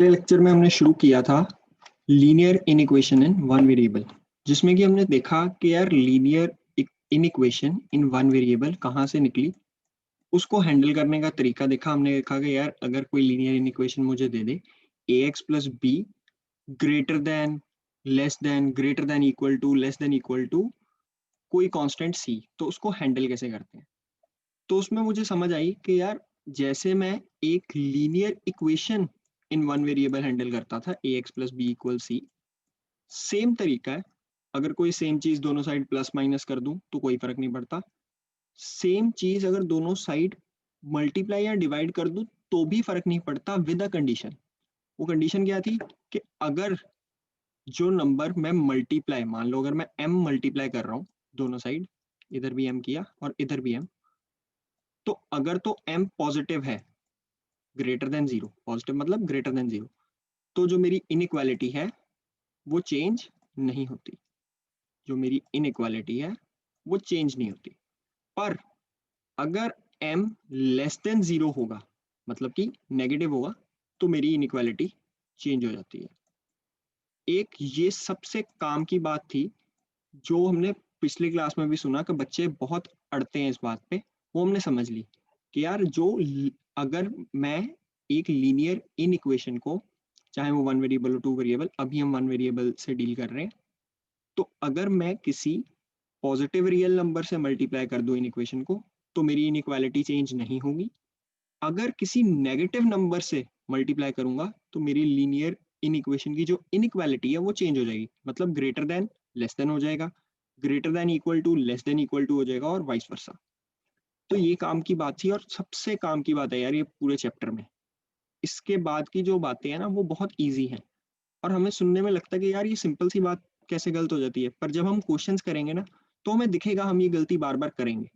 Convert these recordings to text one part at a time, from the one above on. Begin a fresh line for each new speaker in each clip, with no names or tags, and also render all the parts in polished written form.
पिछले लेक्चर में हमने शुरू किया था लीनियर इनइक्वेशन इन वन वेरिएबल, जिसमें कि हमने देखा कि यार लीनियर इनइक्वेशन इन वन वेरिएबल कहाँ से निकली, उसको हैंडल करने का तरीका देखा। हमने देखा कि यार अगर कोई लीनियर इनइक्वेशन मुझे दे दे ax plus B greater than less than greater than equal to less than equal to कोई कांस्टेंट c, तो उसको हैंडल कैसे करते हैं। तो उसमें मुझे समझ आई कि यार जैसे मैं एक linear equation in one variable handle करता था ax plus B equal C, same तरीका है। अगर कोई सेम चीज दोनों साइड प्लस माइनस कर दूं तो कोई फर्क नहीं पड़ता। सेम चीज अगर दोनों साइड मल्टीप्लाई या डिवाइड कर दूं तो भी फर्क नहीं पड़ता, विद अ कंडीशन। वो कंडीशन क्या थी कि अगर जो नंबर मैं मल्टीप्लाई, मान लो अगर मैं m मल्टीप्लाई कर रहा हूँ दोनों साइड, इधर भी m किया और इधर भी m, तो अगर तो m पॉजिटिव है ग्रेटर देन जीरो, पॉजिटिव मतलब ग्रेटर देन जीरो, तो जो मेरी इनइक्वालिटी है वो चेंज नहीं होती। जो मेरी इनइक्वालिटी है वो चेंज नहीं होती। पर अगर m लेस देन जीरो होगा, मतलब कि नेगेटिव होगा, तो मेरी इनइक्वालिटी चेंज हो जाती है। एक ये सबसे काम की बात थी जो हमने पिछली क्लास में भी सुना कि बच्चे बहुत अड़ते हैं इस बात पे, वो हमने समझ ली कि यार अगर मैं एक लीनियर इन इक्वेशन को, चाहे वो वन वेरिएबल हो टू वेरिएबल, अभी हम वन वेरिएबल से डील कर रहे हैं, तो अगर मैं किसी पॉजिटिव रियल नंबर से मल्टीप्लाई कर दूं इन इक्वेशन को, तो मेरी इनइक्वालिटी चेंज नहीं होगी। अगर किसी नेगेटिव नंबर से मल्टीप्लाई करूंगा तो मेरी लीनियर इन इक्वेशन की जो इनइक्वालिटी है वो चेंज हो जाएगी, मतलब ग्रेटर देन लेस देन हो जाएगा, greater than equal to less than equal to हो जाएगा और वाइस वर्सा। तो ये काम की बात थी और सबसे काम की बात है यार ये पूरे चैप्टर में। इसके बाद की जो बातें हैं ना वो बहुत ईजी हैं, और हमें सुनने में लगता है कि यार ये सिंपल सी बात कैसे गलत हो जाती है, पर जब हम क्वेश्चंस करेंगे ना तो हमें दिखेगा हम ये गलती बार बार करेंगे।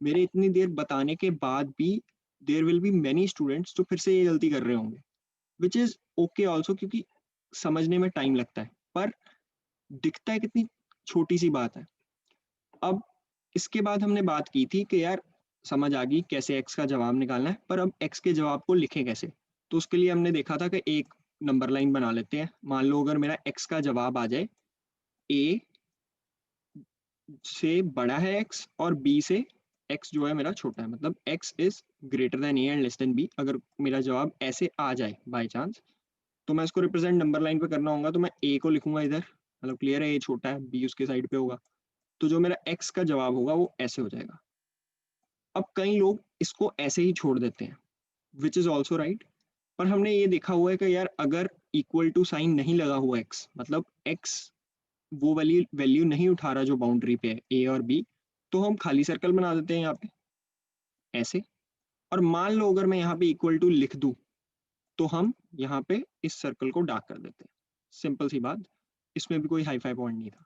मेरे इतनी देर बताने के बाद भी there will be many students जो फिर से ये गलती कर रहे होंगे, विच इज ओके ऑल्सो, क्योंकि समझने में टाइम लगता है, पर दिखता है कितनी छोटी सी बात है। अब इसके बाद हमने बात की थी कि यार समझ आ गई कैसे x का जवाब निकालना है, पर अब x के जवाब को लिखें कैसे। तो उसके लिए हमने देखा था कि एक नंबर लाइन बना लेते हैं। मान लो अगर मेरा x का जवाब आ जाए a से बड़ा है x और b से x जो है मेरा छोटा है, मतलब x is greater then a and less than b। अगर मेरा जवाब ऐसे आ जाए बाय चांस, तो मैं इसको रिप्रेजेंट नंबर लाइन पे करना होगा, तो मैं a को लिखूंगा इधर, मतलब क्लियर है a छोटा है, b उसके साइड पे होगा, तो जो मेरा x का जवाब होगा वो ऐसे हो जाएगा। अब कई लोग इसको ऐसे ही छोड़ देते हैं, विच इज ऑल्सो राइट, पर हमने ये देखा हुआ है कि यार अगर इक्वल टू साइन नहीं लगा हुआ x, मतलब x वो वाली वैल्यू नहीं उठा रहा जो बाउंड्री पे है a और b, तो हम खाली सर्कल बना देते हैं यहाँ पे ऐसे। और मान लो अगर मैं यहाँ पे इक्वल टू लिख दूं, तो हम यहाँ पे इस सर्कल को डार्क कर देते हैं। सिंपल सी बात, इसमें भी कोई हाई फाई पॉइंट नहीं था।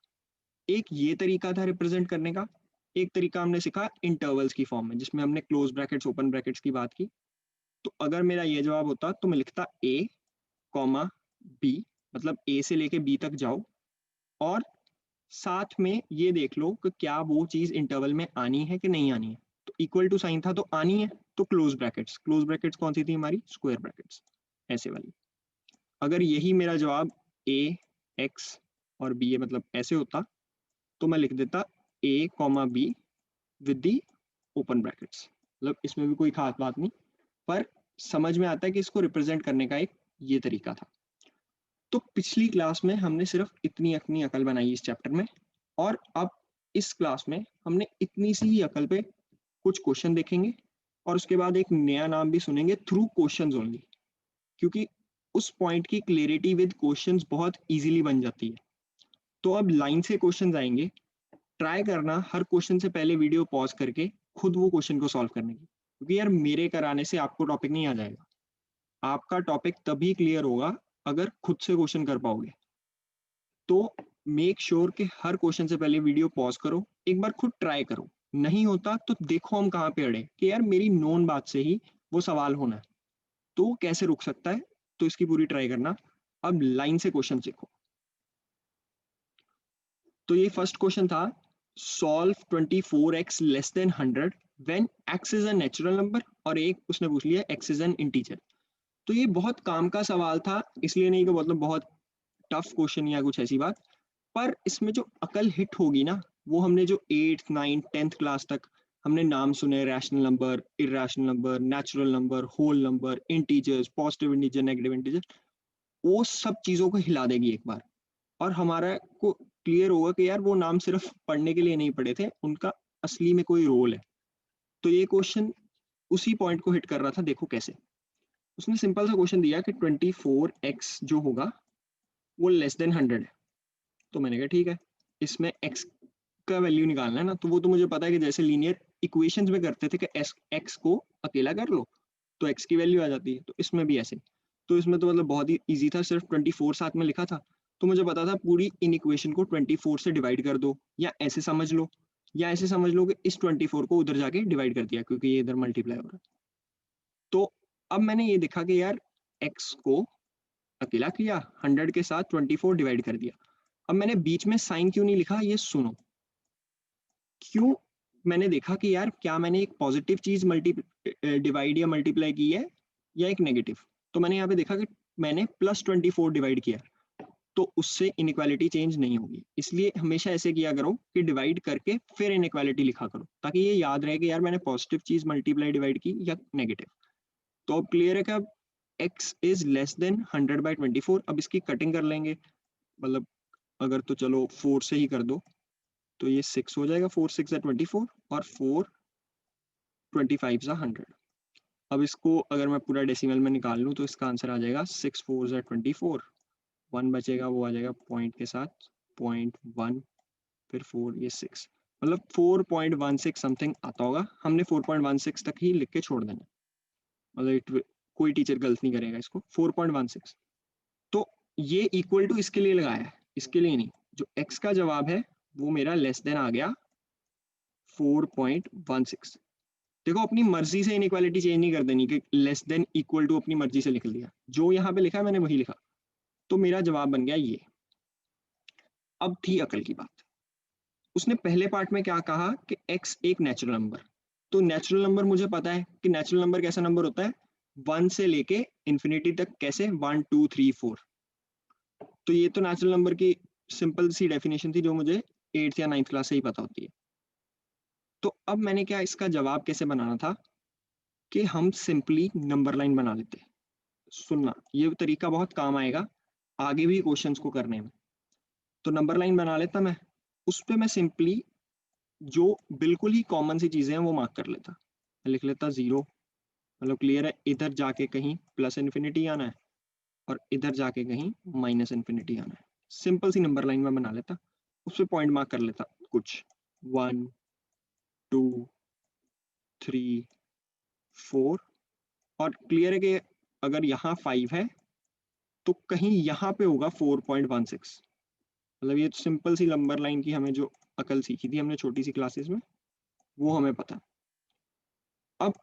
एक ये तरीका था रिप्रेजेंट करने का। एक तरीका हमने सीखा इंटरवल्स की फॉर्म में, जिसमें हमने क्लोज ब्रैकेट्स ओपन ब्रैकेट्स की बात की। तो अगर मेरा ये जवाब होता तो मैं लिखता a कॉमा b, मतलब a से लेके b तक जाओ, और साथ में ये देख लो कि क्या वो चीज इंटरवल में आनी है कि नहीं आनी है। तो इक्वल टू साइन था तो आनी है, तो क्लोज ब्रैकेट्स, क्लोज ब्रैकेट्स कौन सी थी हमारी, स्क्वायर ब्रैकेट्स, ऐसे वाली। अगर यही मेरा जवाब a x और b है, मतलब ऐसे होता, तो मैं लिख देता a comma b with the open brackets. मतलब इसमें भी कोई खास बात नहीं, पर समझ में आता है कि इसको रिप्रेजेंट करने का एक ये तरीका था। तो पिछली क्लास में हमने सिर्फ इतनी अपनी अकल बनाई इस चैप्टर में, और अब इस क्लास में हमने इतनी सी ही अकल पे कुछ क्वेश्चन देखेंगे, और उसके बाद एक नया नाम भी सुनेंगे, थ्रू क्वेश्चंस ओनली, क्योंकि उस पॉइंट की क्लियरिटी विद क्वेश्चंस बहुत इजीली बन जाती है। तो अब लाइन से क्वेश्चंस आएंगे, ट्राई करना हर क्वेश्चन से पहले वीडियो पॉज करके खुद वो क्वेश्चन को सॉल्व करने की, क्योंकि यार मेरे कराने से आपको टॉपिक नहीं आ जाएगा। आपका टॉपिक तभी क्लियर होगा अगर खुद से क्वेश्चन कर पाओगे। तो मेक श्योर कि हर क्वेश्चन से पहले वीडियो पॉज करो, एक बार खुद ट्राई करो। नहीं होता तो देखो हम कहाँ पे अड़े, कि यार मेरी नोन बात से ही वो सवाल होना है, तो वो कैसे रुक सकता है। तो इसकी पूरी ट्राई करना। अब लाइन से क्वेश्चन सीखो। तो ये फर्स्ट क्वेश्चन था, solve 24x less than 100 when x is a natural number, और एक उसने पूछ लिया x इज एन इंटीजर। तो ये बहुत काम का सवाल था, इसलिए नहीं कि मतलब बहुत टफ क्वेश्चन या कुछ ऐसी बात, पर इसमें जो अकल हिट होगी ना, वो हमने जो 8th 9th 10th क्लास तक हमने नाम सुने, rational number, irrational number, natural number, whole number, integers, positive integer, negative integer, वो सब चीजों को हिला देगी एक बार। और हमारा को क्लियर होगा कि यार वो नाम सिर्फ पढ़ने के लिए नहीं पढ़े थे, उनका असली में कोई रोल है। तो ये क्वेश्चन उसी पॉइंट को हिट कर रहा था। देखो कैसे, उसने सिंपल सा क्वेश्चन दिया कि 24x जो होगा वो लेस देन 100 है। तो मैंने कहा ठीक है, इसमें x का वैल्यू निकालना है ना, तो वो तो मुझे पता है कि जैसे लीनियर इक्वेशंस में करते थे कि x को अकेला कर लो तो x की वैल्यू आ जाती है, तो इसमें भी ऐसे। तो इसमें तो मतलब बहुत ही इजी था, सिर्फ 24 साथ में लिखा था, तो मुझे पता था पूरी इन इक्वेशन को 24 से डिवाइड कर दो, या ऐसे समझ लो, या ऐसे समझ लो कि इस 24 को उधर जाके डिवाइड कर दिया क्योंकि ये इधर मल्टीप्लाई हो रहा है। तो अब मैंने ये देखा कि यार x को अकेला किया, 100 के साथ 24 डिवाइड कर दिया। अब मैंने बीच में साइन क्यों नहीं लिखा, ये सुनो। क्यों, मैंने देखा कि यार क्या मैंने एक पॉजिटिव चीज डिवाइड या मल्टीप्लाई की है या एक नेगेटिव। तो मैंने यहाँ पे देखा कि मैंने +24 डिवाइड किया, तो उससे इनइक्वालिटी चेंज नहीं होगी। इसलिए हमेशा ऐसे किया करो कि डिवाइड करके फिर इनइक्वालिटी लिखा करो, ताकि ये याद रहे कि यार मैंने पॉजिटिव चीज मल्टीप्लाई डिवाइड की या नेगेटिव। तो अब क्लियर है कि अब x इज लेस देन 100/24। अब इसकी कटिंग कर लेंगे, मतलब अगर तो चलो 4 से ही कर दो, तो ये 6 हो जाएगा, 4 6 24 और 4 25 100। अब इसको अगर मैं पूरा डेसिमल में निकाल लूँ तो इसका आंसर आ जाएगा 6 4 24, 1 बचेगा, वो आ जाएगा पॉइंट के साथ 0.1, फिर 4, ये 6, मतलब 4.16 समथिंग आता होगा। हमने 4.16 तक ही लिख के छोड़ देना, मतलब कोई टीचर गलत नहीं करेगा इसको, 4.16। तो ये इक्वल टू इसके लिए लगाया है, इसके लिए नहीं। जो x का जवाब है वो मेरा लेस देन आ गया 4.16। देखो अपनी मर्जी से इनइक्वालिटी चेंज नहीं कर देनी कि लेस देन इक्वल टू अपनी मर्जी से लिख लिया, जो यहाँ पे लिखा है मैंने वही लिखा, तो मेरा जवाब बन गया ये। अब थी अकल की बात, उसने पहले पार्ट में क्या कहा कि x एक नेचुरल नंबर। तो नेचुरल नंबर मुझे पता है कि नेचुरल नंबर कैसा नंबर होता है, 1 से लेके इंफिनिटी तक, कैसे 1 2 3 4। तो ये तो नेचुरल नंबर की सिंपल सी डेफिनेशन थी जो मुझे 8th या 9th क्लास से ही पता होती है। तो अब मैंने क्या, इसका जवाब कैसे बनाना था कि हम सिंपली नंबर लाइन बना लेते। सुनना, ये तरीका बहुत काम आएगा आगे भी क्वेश्चंस को करने में। तो नंबर लाइन बना लेता मैं, उस पर मैं सिंपली जो बिल्कुल ही कॉमन सी चीजें हैं वो मार्क कर लेता। मैं लिख लेता 0, मतलब क्लियर है, इधर जाके कहीं प्लस इन्फिनिटी आना है और इधर जाके कहीं माइनस इन्फिनिटी आना है। सिंपल सी नंबर लाइन में बना लेता, उस पर पॉइंट मार्क कर लेता कुछ 1 2 3 4, और क्लियर है कि अगर यहाँ 5 है तो कहीं यहाँ पे होगा 4.16। मतलब ये सिंपल सी नंबर लाइन की हमें जो अकल सीखी थी हमने छोटी सी क्लासेस में, वो हमें पता। अब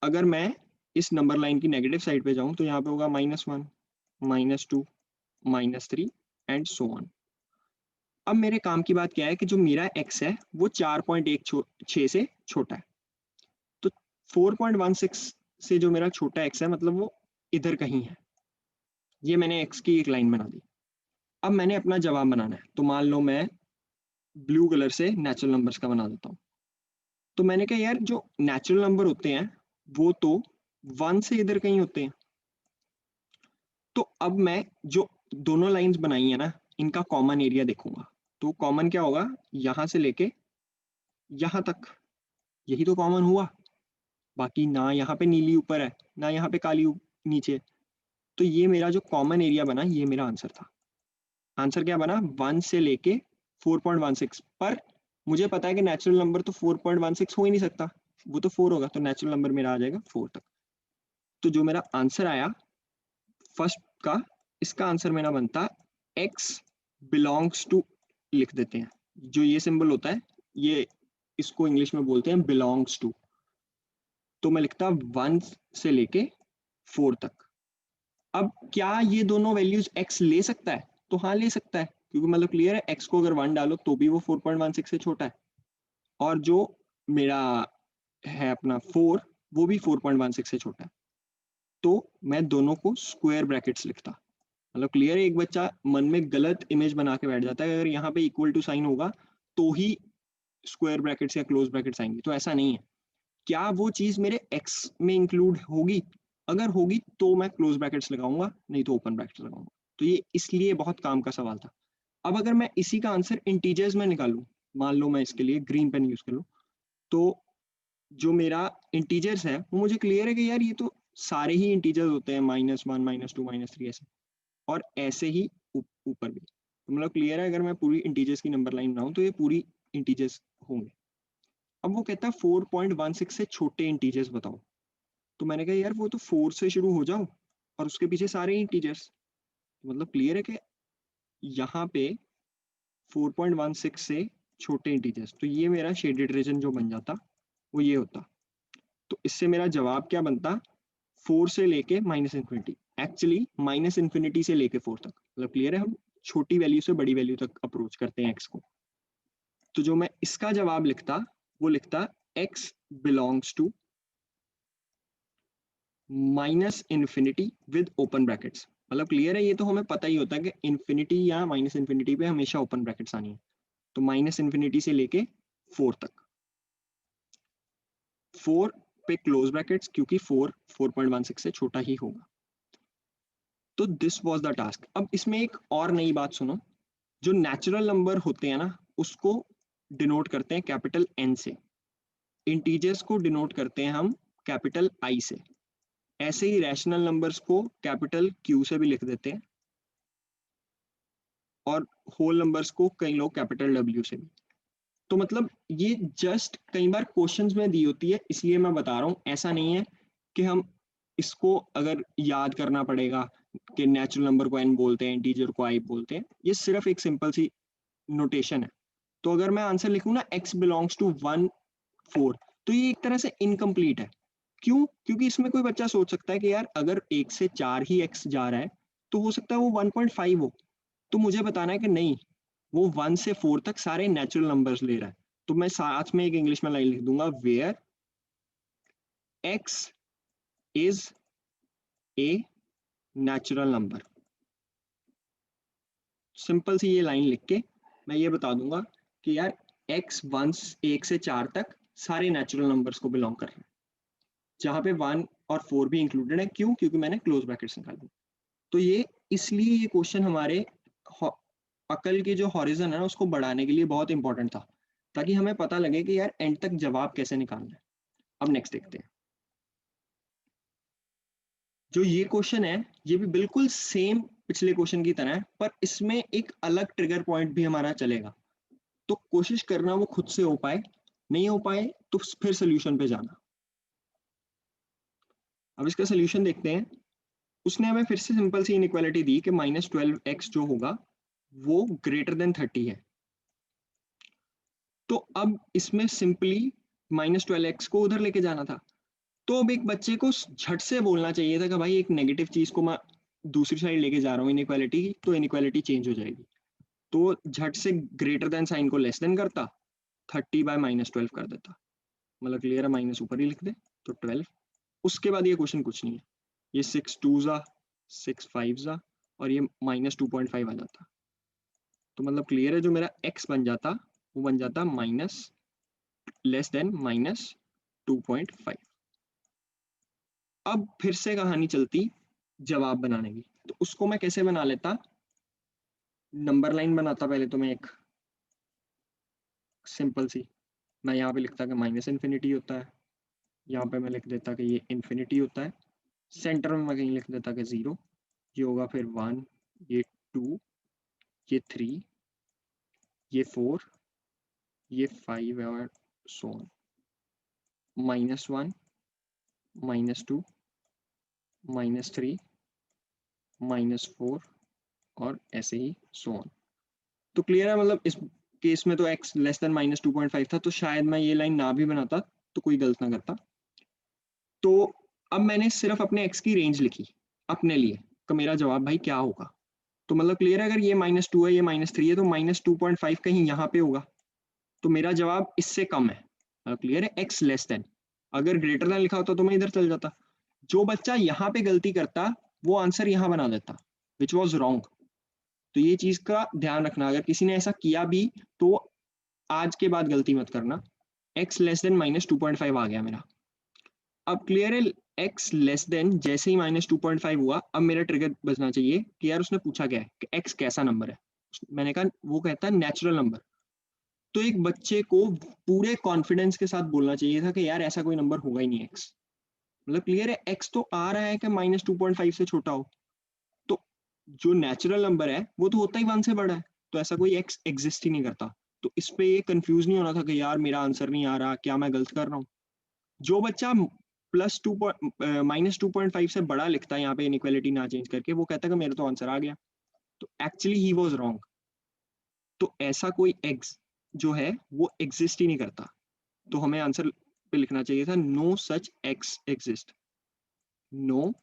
अगर मैं इस नंबर लाइन की नेगेटिव साइड पे जाऊं तो यहाँ पे होगा -1 -2 -3 एंड सो ऑन। अब मेरे काम की बात क्या है कि जो मेरा x है वो 4.16 से छोटा है, तो 4.16 से जो मेरा छोटा x है मतलब वो इधर कहीं है। ये मैंने x की एक लाइन बना दी। अब मैंने अपना जवाब बनाना है, तो मान लो मैं ब्लू कलर से नेचुरल नंबर्स का बना देता हूँ। तो मैंने कहा यार जो नेचुरल नंबर होते हैं वो तो 1 से इधर कहीं होते हैं। तो अब मैं जो दोनों लाइंस बनाई है ना, इनका कॉमन एरिया देखूंगा। तो कॉमन क्या होगा, यहां से लेके यहां तक, यही तो कॉमन हुआ। बाकी ना यहाँ पे नीली ऊपर है ना यहाँ पे काली नीचे। तो ये मेरा जो कॉमन एरिया बना, ये मेरा आंसर था। आंसर क्या बना, 1 से लेके 4.16। पर मुझे पता है कि नेचुरल नंबर तो 4.16 हो ही नहीं सकता, वो तो 4 होगा, तो नेचुरल नंबर मेरा आ जाएगा 4 तक। तो जो मेरा आंसर आया फर्स्ट का, इसका आंसर मेरा बनता x बिलोंग्स टू, लिख देते हैं जो ये सिंबल होता है, ये इसको इंग्लिश में बोलते हैं बिलोंग्स टू। तो मैं लिखता 1 से लेके 4 तक। अब क्या ये दोनों वैल्यूज x ले सकता है, तो हाँ ले सकता है, क्योंकि मतलब क्लियर है x को अगर 1 डालो तो भी वो 4.16 से छोटा है, और जो मेरा है अपना 4 वो भी 4.16 से छोटा है। तो मैं दोनों को स्क्वायर ब्रैकेट्स लिखता। मतलब क्लियर है, एक बच्चा मन में गलत इमेज बना के बैठ जाता है अगर यहाँ पे इक्वल टू साइन होगा तो ही स्क्वायर ब्रैकेट्स या क्लोज ब्रैकेट्स आएंगे, तो ऐसा नहीं है। क्या वो चीज मेरे एक्स में इंक्लूड होगी? अगर होगी तो मैं क्लोज ब्रैकेट्स लगाऊंगा, नहीं तो ओपन ब्रैकेट्स लगाऊंगा। तो ये इसलिए बहुत काम का सवाल था। अब अगर मैं इसी का आंसर इंटीजर्स में निकालूं, मान लो मैं इसके लिए ग्रीन पेन यूज कर लूं, तो जो मेरा इंटीजर्स है वो मुझे क्लियर है कि यार ये तो सारे ही इंटीजर्स होते हैं, -1 -2 -3 ऐसे, और ऐसे ही ऊपर भी। तो मतलब क्लियर है, अगर मैं पूरी इंटीजर्स की नंबर लाइन बनाऊं तो ये पूरी इंटीजर्स होंगे। अब वो कहता है 4.16 से छोटे इंटीजर्स बताओ। तो मैंने कहा यार वो तो 4 से शुरू हो जाओ और उसके पीछे सारे इंटीजर्स। तो मतलब क्लियर है कि यहाँ पे 4.16 से छोटे इंटीजर्स, तो ये मेरा शेडेड रीजन जो बन जाता वो ये होता। तो इससे मेरा जवाब क्या बनता? 4 से लेके -इन्फिनिटी, एक्चुअली -इन्फिनिटी से लेके 4 तक। मतलब क्लियर है, हम छोटी वैल्यू से बड़ी वैल्यू तक अप्रोच करते हैं एक्स को। तो जो मैं इसका जवाब लिखता वो लिखता x belongs to -minus infinity with open brackets. मतलब क्लियर है, ये तो हमें पता ही होता है कि इन्फिनिटी या -इन्फिनिटी पे हमेशा ओपन ब्रैकेट्स आनी है। तो -इन्फिनिटी से लेके 4 तक, 4 पे क्लोज ब्रैकेट्स, क्योंकि 4.16 से छोटा ही होगा। तो दिस वाज द टास्क। अब इसमें एक और नई बात सुनो, जो नेचुरल नंबर होते हैं ना उसको डिनोट करते हैं कैपिटल N से, इंटीजर्स को डिनोट करते हैं हम कैपिटल I से। ऐसे ही रैशनल नंबर्स को कैपिटल Q से भी लिख देते हैं, और होल नंबर्स को कई लोग कैपिटल W से भी। तो मतलब ये जस्ट कई बार क्वेश्चंस में दी होती है, इसलिए मैं बता रहा हूं। ऐसा नहीं है कि हम इसको अगर याद करना पड़ेगा कि नेचुरल नंबर को n बोलते हैं, इंटीजर को I बोलते हैं। ये सिर्फ एक सिंपल सी नोटेशन है। तो अगर मैं आंसर लिखूं ना x बिलोंग्स टू 1 4, तो ये एक तरह से इनकम्प्लीट है। क्यों? क्योंकि इसमें कोई बच्चा सोच सकता है कि यार अगर 1 से 4 ही x जा रहा है तो हो सकता है वो 1.5 हो। तो मुझे बताना है कि नहीं, वो 1 से 4 तक सारे नेचुरल नंबर्स ले रहा है। तो मैं साथ में एक इंग्लिश में लाइन लिख दूंगा, where x is a natural number. Simple सी ये लाइन लिख के मैं ये बता दूंगा कि यार x 1 से 4 तक सारे नेचुरल नंबर्स को बिलोंग कर रहे हैं, जहां पे 1 और 4 भी इंक्लूडेड है। क्यों? क्योंकि मैंने क्लोज ब्रैकेट्स निकाले। तो ये इसलिए ये क्वेश्चन हमारे अकल की जो हॉरिजन है ना उसको बढ़ाने के लिए बहुत इंपॉर्टेंट था, ताकि हमें पता लगे कि यार एंड तक जवाब कैसे निकालना है। अब नेक्स्ट देखते हैं। जो ये क्वेश्चन है ये भी बिल्कुल सेम पिछले क्वेश्चन की तरह है, पर इसमें एक अलग ट्रिगर पॉइंट भी हमारा चलेगा। तो कोशिश करना वो खुद से हो पाए, नहीं हो पाए तो फिर सोल्यूशन पे जाना। अब इसका सोल्यूशन देखते हैं। उसने हमें फिर से सिंपल सी इनइक्वालिटी दी कि -12x जो होगा वो ग्रेटर देन 30 है। तो अब इसमें सिंपली -12x को उधर लेके जाना था। तो अब एक बच्चे को झट से बोलना चाहिए था कि भाई एक नेगेटिव चीज को मैं दूसरी साइड लेके जा रहा हूँ इनइक्वालिटी की, तो इनइक्वालिटी चेंज हो जाएगी। तो झट से ग्रेटर देन साइन को लेस देन करता, 30/-12 कर देता। मतलब क्लियर है, माइनस ऊपर ही लिख दे तो 12। उसके बाद ये क्वेश्चन कुछ नहीं है, ये 6 2 जा 6 5 जा और ये -2.5 आ जाता। तो मतलब क्लियर है, जो मेरा x बन जाता वो बन जाता -2.5। अब फिर से कहानी चलती जवाब बनाने की। तो उसको मैं कैसे बना लेता? नंबर लाइन बनाता पहले तो मैं एक सिंपल सी। मैं यहाँ पे लिखता कि -इन्फिनिटी होता है, यहाँ पे मैं लिख देता कि ये इन्फिनिटी होता है, सेंटर में मैं कहीं लिख देता कि 0, ये होगा फिर 1, ये 2, ये 3, ये 4, ये 5 और सो ऑन, -1 -2 -3 -4 और ऐसे ही सो ऑन। तो क्लियर है, मतलब इस केस में तो x लेस देन -2.5 था, तो शायद मैं ये लाइन ना भी बनाता तो कोई गलत ना करता। तो अब मैंने सिर्फ अपने x की रेंज लिखी अपने लिए कि मेरा जवाब भाई क्या होगा। तो मतलब क्लियर है, अगर ये -2 है ये -3 है तो -2.5 कहीं यहाँ पे होगा। तो मेरा जवाब इससे कम है। मतलब क्लियर है, x लेस देन। अगर ग्रेटर देन लिखा होता तो मैं इधर चल जाता। जो बच्चा यहाँ पे गलती करता वो आंसर यहाँ बना देता, विच वॉज रॉन्ग। तो ये चीज का ध्यान रखना, अगर किसी ने ऐसा किया भी तो आज के बाद गलती मत करना। x लेस देन -2.5 आ गया मेरा। अब क्लियर है, x लेस देन जैसे ही -2.5 हुआ, अब मेरा ट्रिगर बजना चाहिए कि यार उसने पूछा क्या है कि x कैसा नंबर है। मैंने कहा वो कहता है नेचुरल नंबर। तो एक बच्चे को पूरे कॉन्फिडेंस के साथ बोलना चाहिए था कि यार ऐसा कोई नंबर होगा ही नहीं x। मतलब क्लियर है, x तो आ रहा है कि -2.5 से छोटा हो, तो जो नेचुरल नंबर है वो तो होता ही 1 से बड़ा है, तो ऐसा कोई x एग्जिस्ट ही नहीं करता। तो इस पे ये कंफ्यूज नहीं होना था कि यार मेरा आंसर नहीं आ रहा, क्या मैं गलत कर रहा हूँ। जो बच्चा -2.5 से बड़ा लिखता है यहाँ पे इनइक्वालिटी ना चेंज करके, वो कहता है कि मेरा तो आंसर आ गया, तो एक्चुअली ही वाज रॉन्ग। तो ऐसा कोई एक्स जो है वो एग्जिस्ट ही नहीं करता। तो हमें आंसर पे लिखना चाहिए था no such X exist, no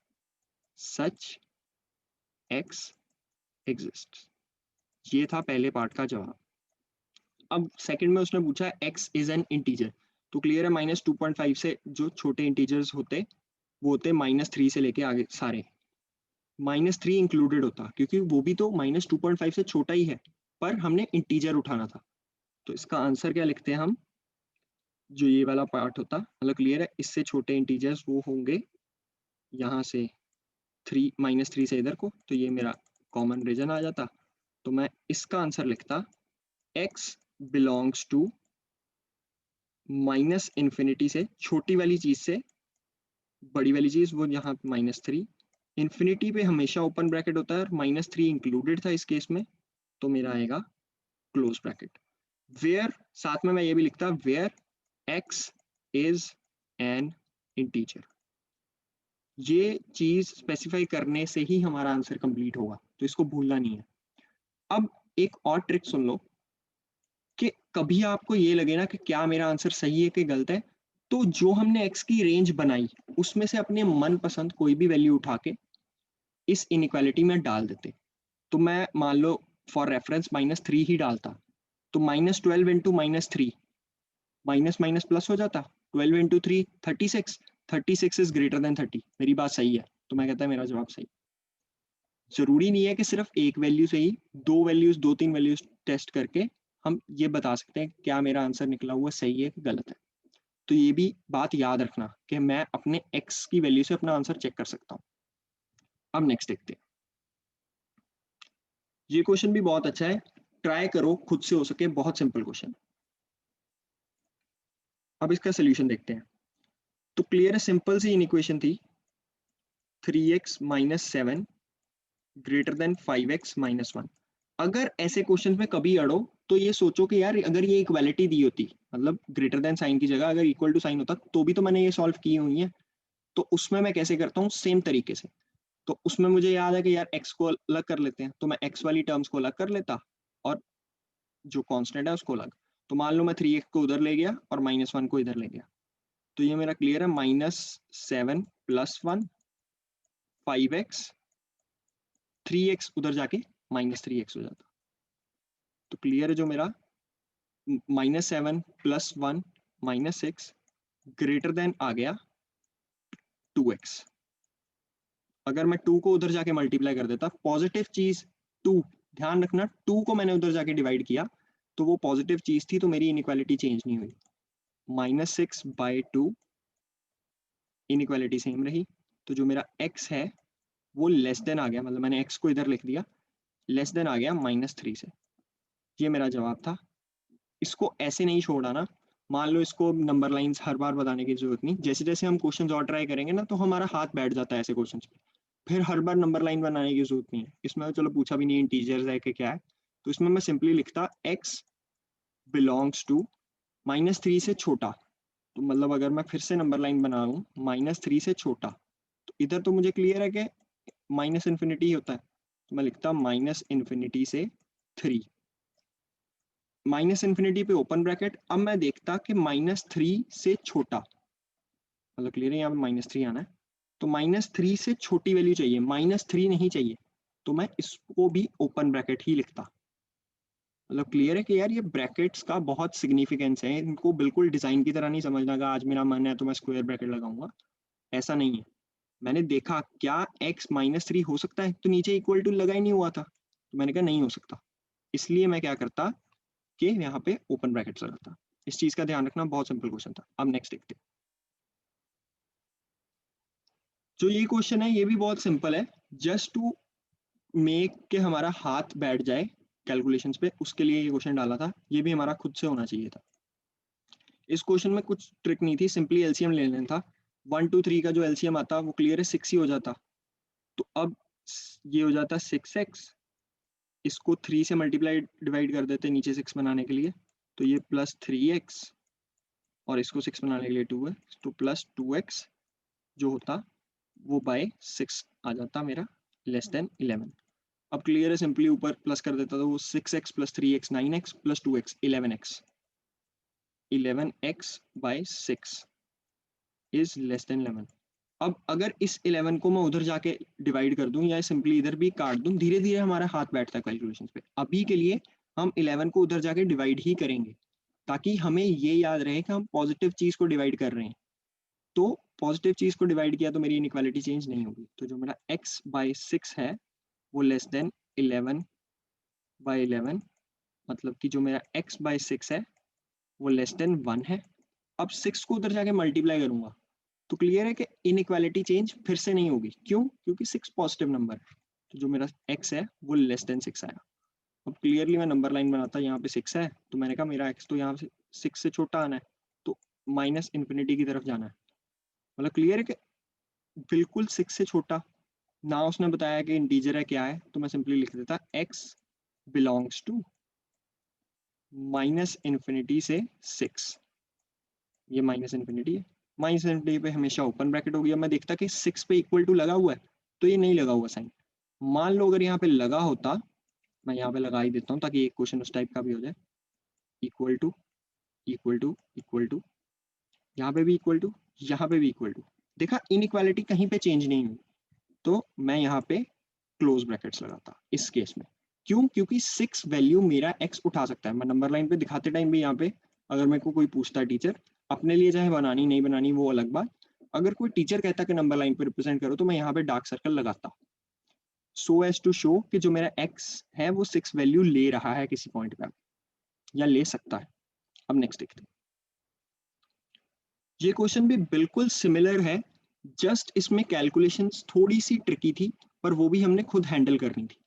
such X exist. ये था पहले पार्ट का जवाब। अब सेकंड में उसने पूछा एक्स इज एन इंटीजर, तो क्लियर है -2.5 से जो छोटे इंटीजर्स होते वो होते -3 से लेके आगे सारे। -3 इंक्लूडेड होता क्योंकि वो भी तो -2.5 से छोटा ही है, पर हमने इंटीजर उठाना था। तो इसका आंसर क्या लिखते हैं हम, जो ये वाला पार्ट होता, मतलब क्लियर है, इससे छोटे इंटीजर्स वो होंगे यहाँ से 3 -3 से इधर को, तो ये मेरा कॉमन रीजन आ जाता। तो मैं इसका आंसर लिखता x बिलोंग्स टू -∞ से, छोटी वाली चीज से बड़ी वाली चीज वो यहाँ -3, इन्फिनिटी पे हमेशा ओपन ब्रैकेट होता है और -3 इंक्लूडेड था इस केस में, तो मेरा आएगा क्लोज ब्रैकेट। वेयर, साथ में मैं ये भी लिखता where x is an integer. ये चीज स्पेसिफाई करने से ही हमारा आंसर कंप्लीट होगा, तो इसको भूलना नहीं है। अब एक और ट्रिक सुन लो कि कभी आपको ये लगे ना कि क्या मेरा आंसर सही है कि गलत है, तो जो हमने x की रेंज बनाई उसमें से अपने मनपसंद कोई भी वैल्यू उठा के इस इनइक्वालिटी में डाल देते। तो मैं मान लो फॉर रेफरेंस -3 ही डालता, तो -12 इंटू -3, माइनस माइनस प्लस हो जाता, 12 इंटू 3 36, 36 इज ग्रेटर देन 30। मेरी बात सही है, तो मैं कहता है मेरा जवाब सही। जरूरी नहीं है कि सिर्फ एक वैल्यू से ही, दो वैल्यूज, दो तीन वैल्यूज टेस्ट करके हम ये बता सकते हैं क्या मेरा आंसर निकला हुआ सही है कि गलत है। तो ये भी बात याद रखना कि मैं अपने x की वैल्यू से अपना आंसर चेक कर सकता हूँ। अब नेक्स्ट देखते हैं। ये क्वेश्चन भी बहुत अच्छा है, ट्राई करो खुद से हो सके, बहुत सिंपल क्वेश्चन। अब इसका सोल्यूशन देखते हैं। तो क्लियर है, सिंपल सी इनइक्वेशन थी, 3x - 7 ग्रेटर देन 5x - 1। अगर ऐसे क्वेश्चन में कभी अड़ो तो ये सोचो कि यार अगर ये इक्वालिटी दी होती, मतलब ग्रेटर देन साइन की जगह अगर इक्वल टू साइन होता, तो भी तो मैंने ये सॉल्व की हुई है। तो उसमें मैं कैसे करता हूँ, सेम तरीके से। तो उसमें मुझे याद है कि यार x को अलग कर लेते हैं, तो मैं x वाली टर्म्स को अलग कर लेता और जो कांस्टेंट है उसको अलग। तो मान लो मैं 3x को उधर ले गया और -1 को इधर ले गया, तो ये मेरा क्लियर है, -7 + 1 5x, 3x उधर जाके -3x हो जाता। तो क्लियर है, जो मेरा -7 + 1 -6 ग्रेटर देन आ गया 2x। अगर मैं 2 को उधर जाके मल्टीप्लाई कर देता, पॉजिटिव चीज 2, ध्यान रखना 2 को मैंने उधर जाके डिवाइड किया, तो वो पॉजिटिव चीज थी, तो मेरी इनइक्वालिटी चेंज नहीं हुई। -6/2 इनइक्वालिटी सेम रही। तो जो मेरा x है वो लेस देन आ गया, मतलब मैंने x को इधर लिख दिया, लेस देन आ गया -3 से। ये मेरा जवाब था। इसको ऐसे नहीं छोड़ा ना, मान लो इसको नंबर लाइंस हर बार बताने की जरूरत नहीं, जैसे जैसे हम क्वेश्चंस और ट्राई करेंगे ना तो हमारा हाथ बैठ जाता है ऐसे क्वेश्चंस पे, फिर हर बार नंबर लाइन बनाने की जरूरत नहीं है। इसमें चलो पूछा भी नहीं इंटीजर्स है कि क्या है, तो इसमें मैं सिंपली लिखता x बिलोंग्स टू -3 से छोटा। तो मतलब अगर मैं फिर से नंबर लाइन बना लूँ, -3 से छोटा, तो इधर तो मुझे क्लियर है कि -∞ होता है, तो मैं लिखता -∞ से 3, -∞ पे ओपन ब्रैकेट। अब मैं देखता कि -3 से छोटा, मतलब क्लियर है, यहाँ पे -3 आना है, तो -3 से छोटी वैल्यू चाहिए, -3 नहीं चाहिए, तो मैं इसको भी ओपन ब्रैकेट ही लिखता। मतलब क्लियर है कि यार ये ब्रैकेट्स का बहुत सिग्निफिकेंस है, इनको बिल्कुल डिजाइन की तरह नहीं समझना कि आज मेरा मन है तो मैं स्क्वायर ब्रैकेट लगाऊंगा, ऐसा नहीं है। मैंने देखा क्या x -3 हो सकता है, तो नीचे इक्वल टू लगा ही नहीं हुआ था, तो मैंने कहा नहीं हो सकता, इसलिए मैं क्या करता कि यहाँ पे ओपन ब्रैकेट्स लगाता। इस चीज का ध्यान रखना, बहुत सिंपल क्वेश्चन था। अब नेक्स्ट देखते हैं। जो ये क्वेश्चन है ये भी बहुत सिंपल है, जस्ट टू मेक के हमारा हाथ बैठ जाए कैलकुलेशंस पे, उसके लिए ये क्वेश्चन डाला था। ये भी हमारा खुद से होना चाहिए था। इस क्वेश्चन में कुछ ट्रिक नहीं थी, सिंपली एलसीएम ले लेना था। 1 2 3 का जो एलसीएम आता वो क्लियर है 6 ही हो जाता। तो अब ये हो जाता 6x, इसको 3 से मल्टीप्लाई डिवाइड कर देते नीचे 6 बनाने के लिए, तो ये प्लस 3x, और इसको 6 बनाने के लिए 2 है, तो प्लस 2x जो होता वो बाय 6 आ जाता मेरा, लेस देन 11। अब क्लियर है, सिंपली ऊपर प्लस कर देता, तो वो 6x plus 3x 9x plus 2x 11x, 11x by 6 is less than 11। अब अगर इस 11 को मैं उधर जाके डिवाइड कर दूं या सिंपली इधर भी काट दूं, धीरे धीरे हमारा हाथ बैठता है कैलकुलेशंस पे। अभी के लिए हम 11 को उधर जाके डिवाइड ही करेंगे, ताकि हमें ये याद रहे कि हम पॉजिटिव चीज को डिवाइड कर रहे हैं। तो पॉजिटिव चीज को डिवाइड किया तो मेरी इनइक्वालिटी चेंज नहीं होगी। तो जो मेरा x बाय 6 है वो लेस देन 11 बाय 11, मतलब कि जो मेरा x बाय 6 है वो लेस देन 1 है। अब 6 को उधर जाके मल्टीप्लाई करूंगा तो क्लियर है कि इनइक्वालिटी चेंज फिर से नहीं होगी। क्यों? क्योंकि 6 पॉजिटिव नंबर है, तो जो मेरा x है वो लेस देन 6 आया। अब क्लियरली मैं नंबर लाइन बनाता, यहाँ पे 6 है तो मैंने कहा मेरा x तो यहाँ से 6 से छोटा आना है, तो माइनस इन्फिनिटी की तरफ जाना है। मतलब क्लियर है कि बिल्कुल 6 से छोटा ना। उसने बताया कि इंटीजर है क्या है, तो मैं सिंपली लिख देता x belongs to minus infinity से 6। ये माइनस इन्फिनिटी है, माइनस इन्फिनिटी पे हमेशा ओपन ब्रैकेट हो गया। मैं देखता कि 6 पे इक्वल टू लगा हुआ है, तो ये नहीं लगा हुआ साइन। मान लो अगर यहाँ पे लगा होता, मैं यहाँ पे लगा ही देता हूँ ताकि एक क्वेश्चन उस टाइप का भी हो जाए। Equal to equal to equal to, यहाँ पे भी इक्वल टू, यहाँ पे भी इक्वल टू। देखा इनइक्वालिटी कहीं पे चेंज नहीं हुई, तो मैं यहाँ पे क्लोज ब्रैकेट्स लगाता इस केस में। क्यों? क्योंकि 6 वैल्यू मेरा x उठा सकता है। मैं नंबर लाइन पे दिखाते टाइम भी यहाँ पे अगर मेरे को कोई पूछता है टीचर, अपने लिए चाहे बनानी नहीं बनानी वो अलग बात, अगर कोई टीचर कहता कि नंबर लाइन पे रिप्रेजेंट करो, तो मैं यहाँ पे डार्क सर्कल लगाता, सो एज टू शो कि जो मेरा x है वो 6 वैल्यू ले रहा है किसी पॉइंट पे, या ले सकता है। अब नेक्स्ट देखते हैं। ये क्वेश्चन भी बिल्कुल सिमिलर है, जस्ट इसमें कैलकुलेशंस थोड़ी सी ट्रिकी थी, पर वो भी हमने खुद हैंडल करनी थी।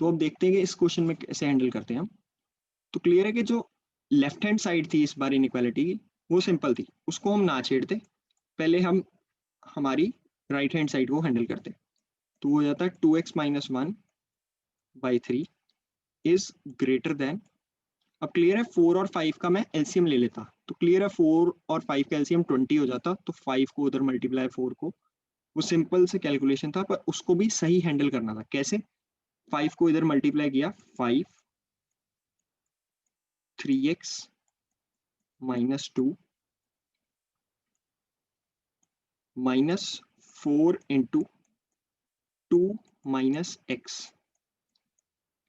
तो अब देखते हैं कि इस क्वेश्चन में कैसे हैंडल करते हैं हम। तो क्लियर है कि जो लेफ्ट हैंड साइड थी इस बार इनइक्वालिटी की वो सिंपल थी, उसको हम ना छेड़ते, पहले हम हमारी राइट हैंड साइड को हैंडल करते। तो हो जाता है 2x minus 1 by 3 is greater then. अब क्लियर है 4 और 5 का मैं एलसीएम ले लेता, तो क्लियर है 4 और 5 का एलसीएम 20 हो जाता, तो 5 को उधर मल्टीप्लाई 4 को, वो सिंपल से कैलकुलेशन था, पर उसको भी सही हैंडल करना था। कैसे? 5 को इधर मल्टीप्लाई किया, 5 3x minus 2 minus 4 into 2 minus x,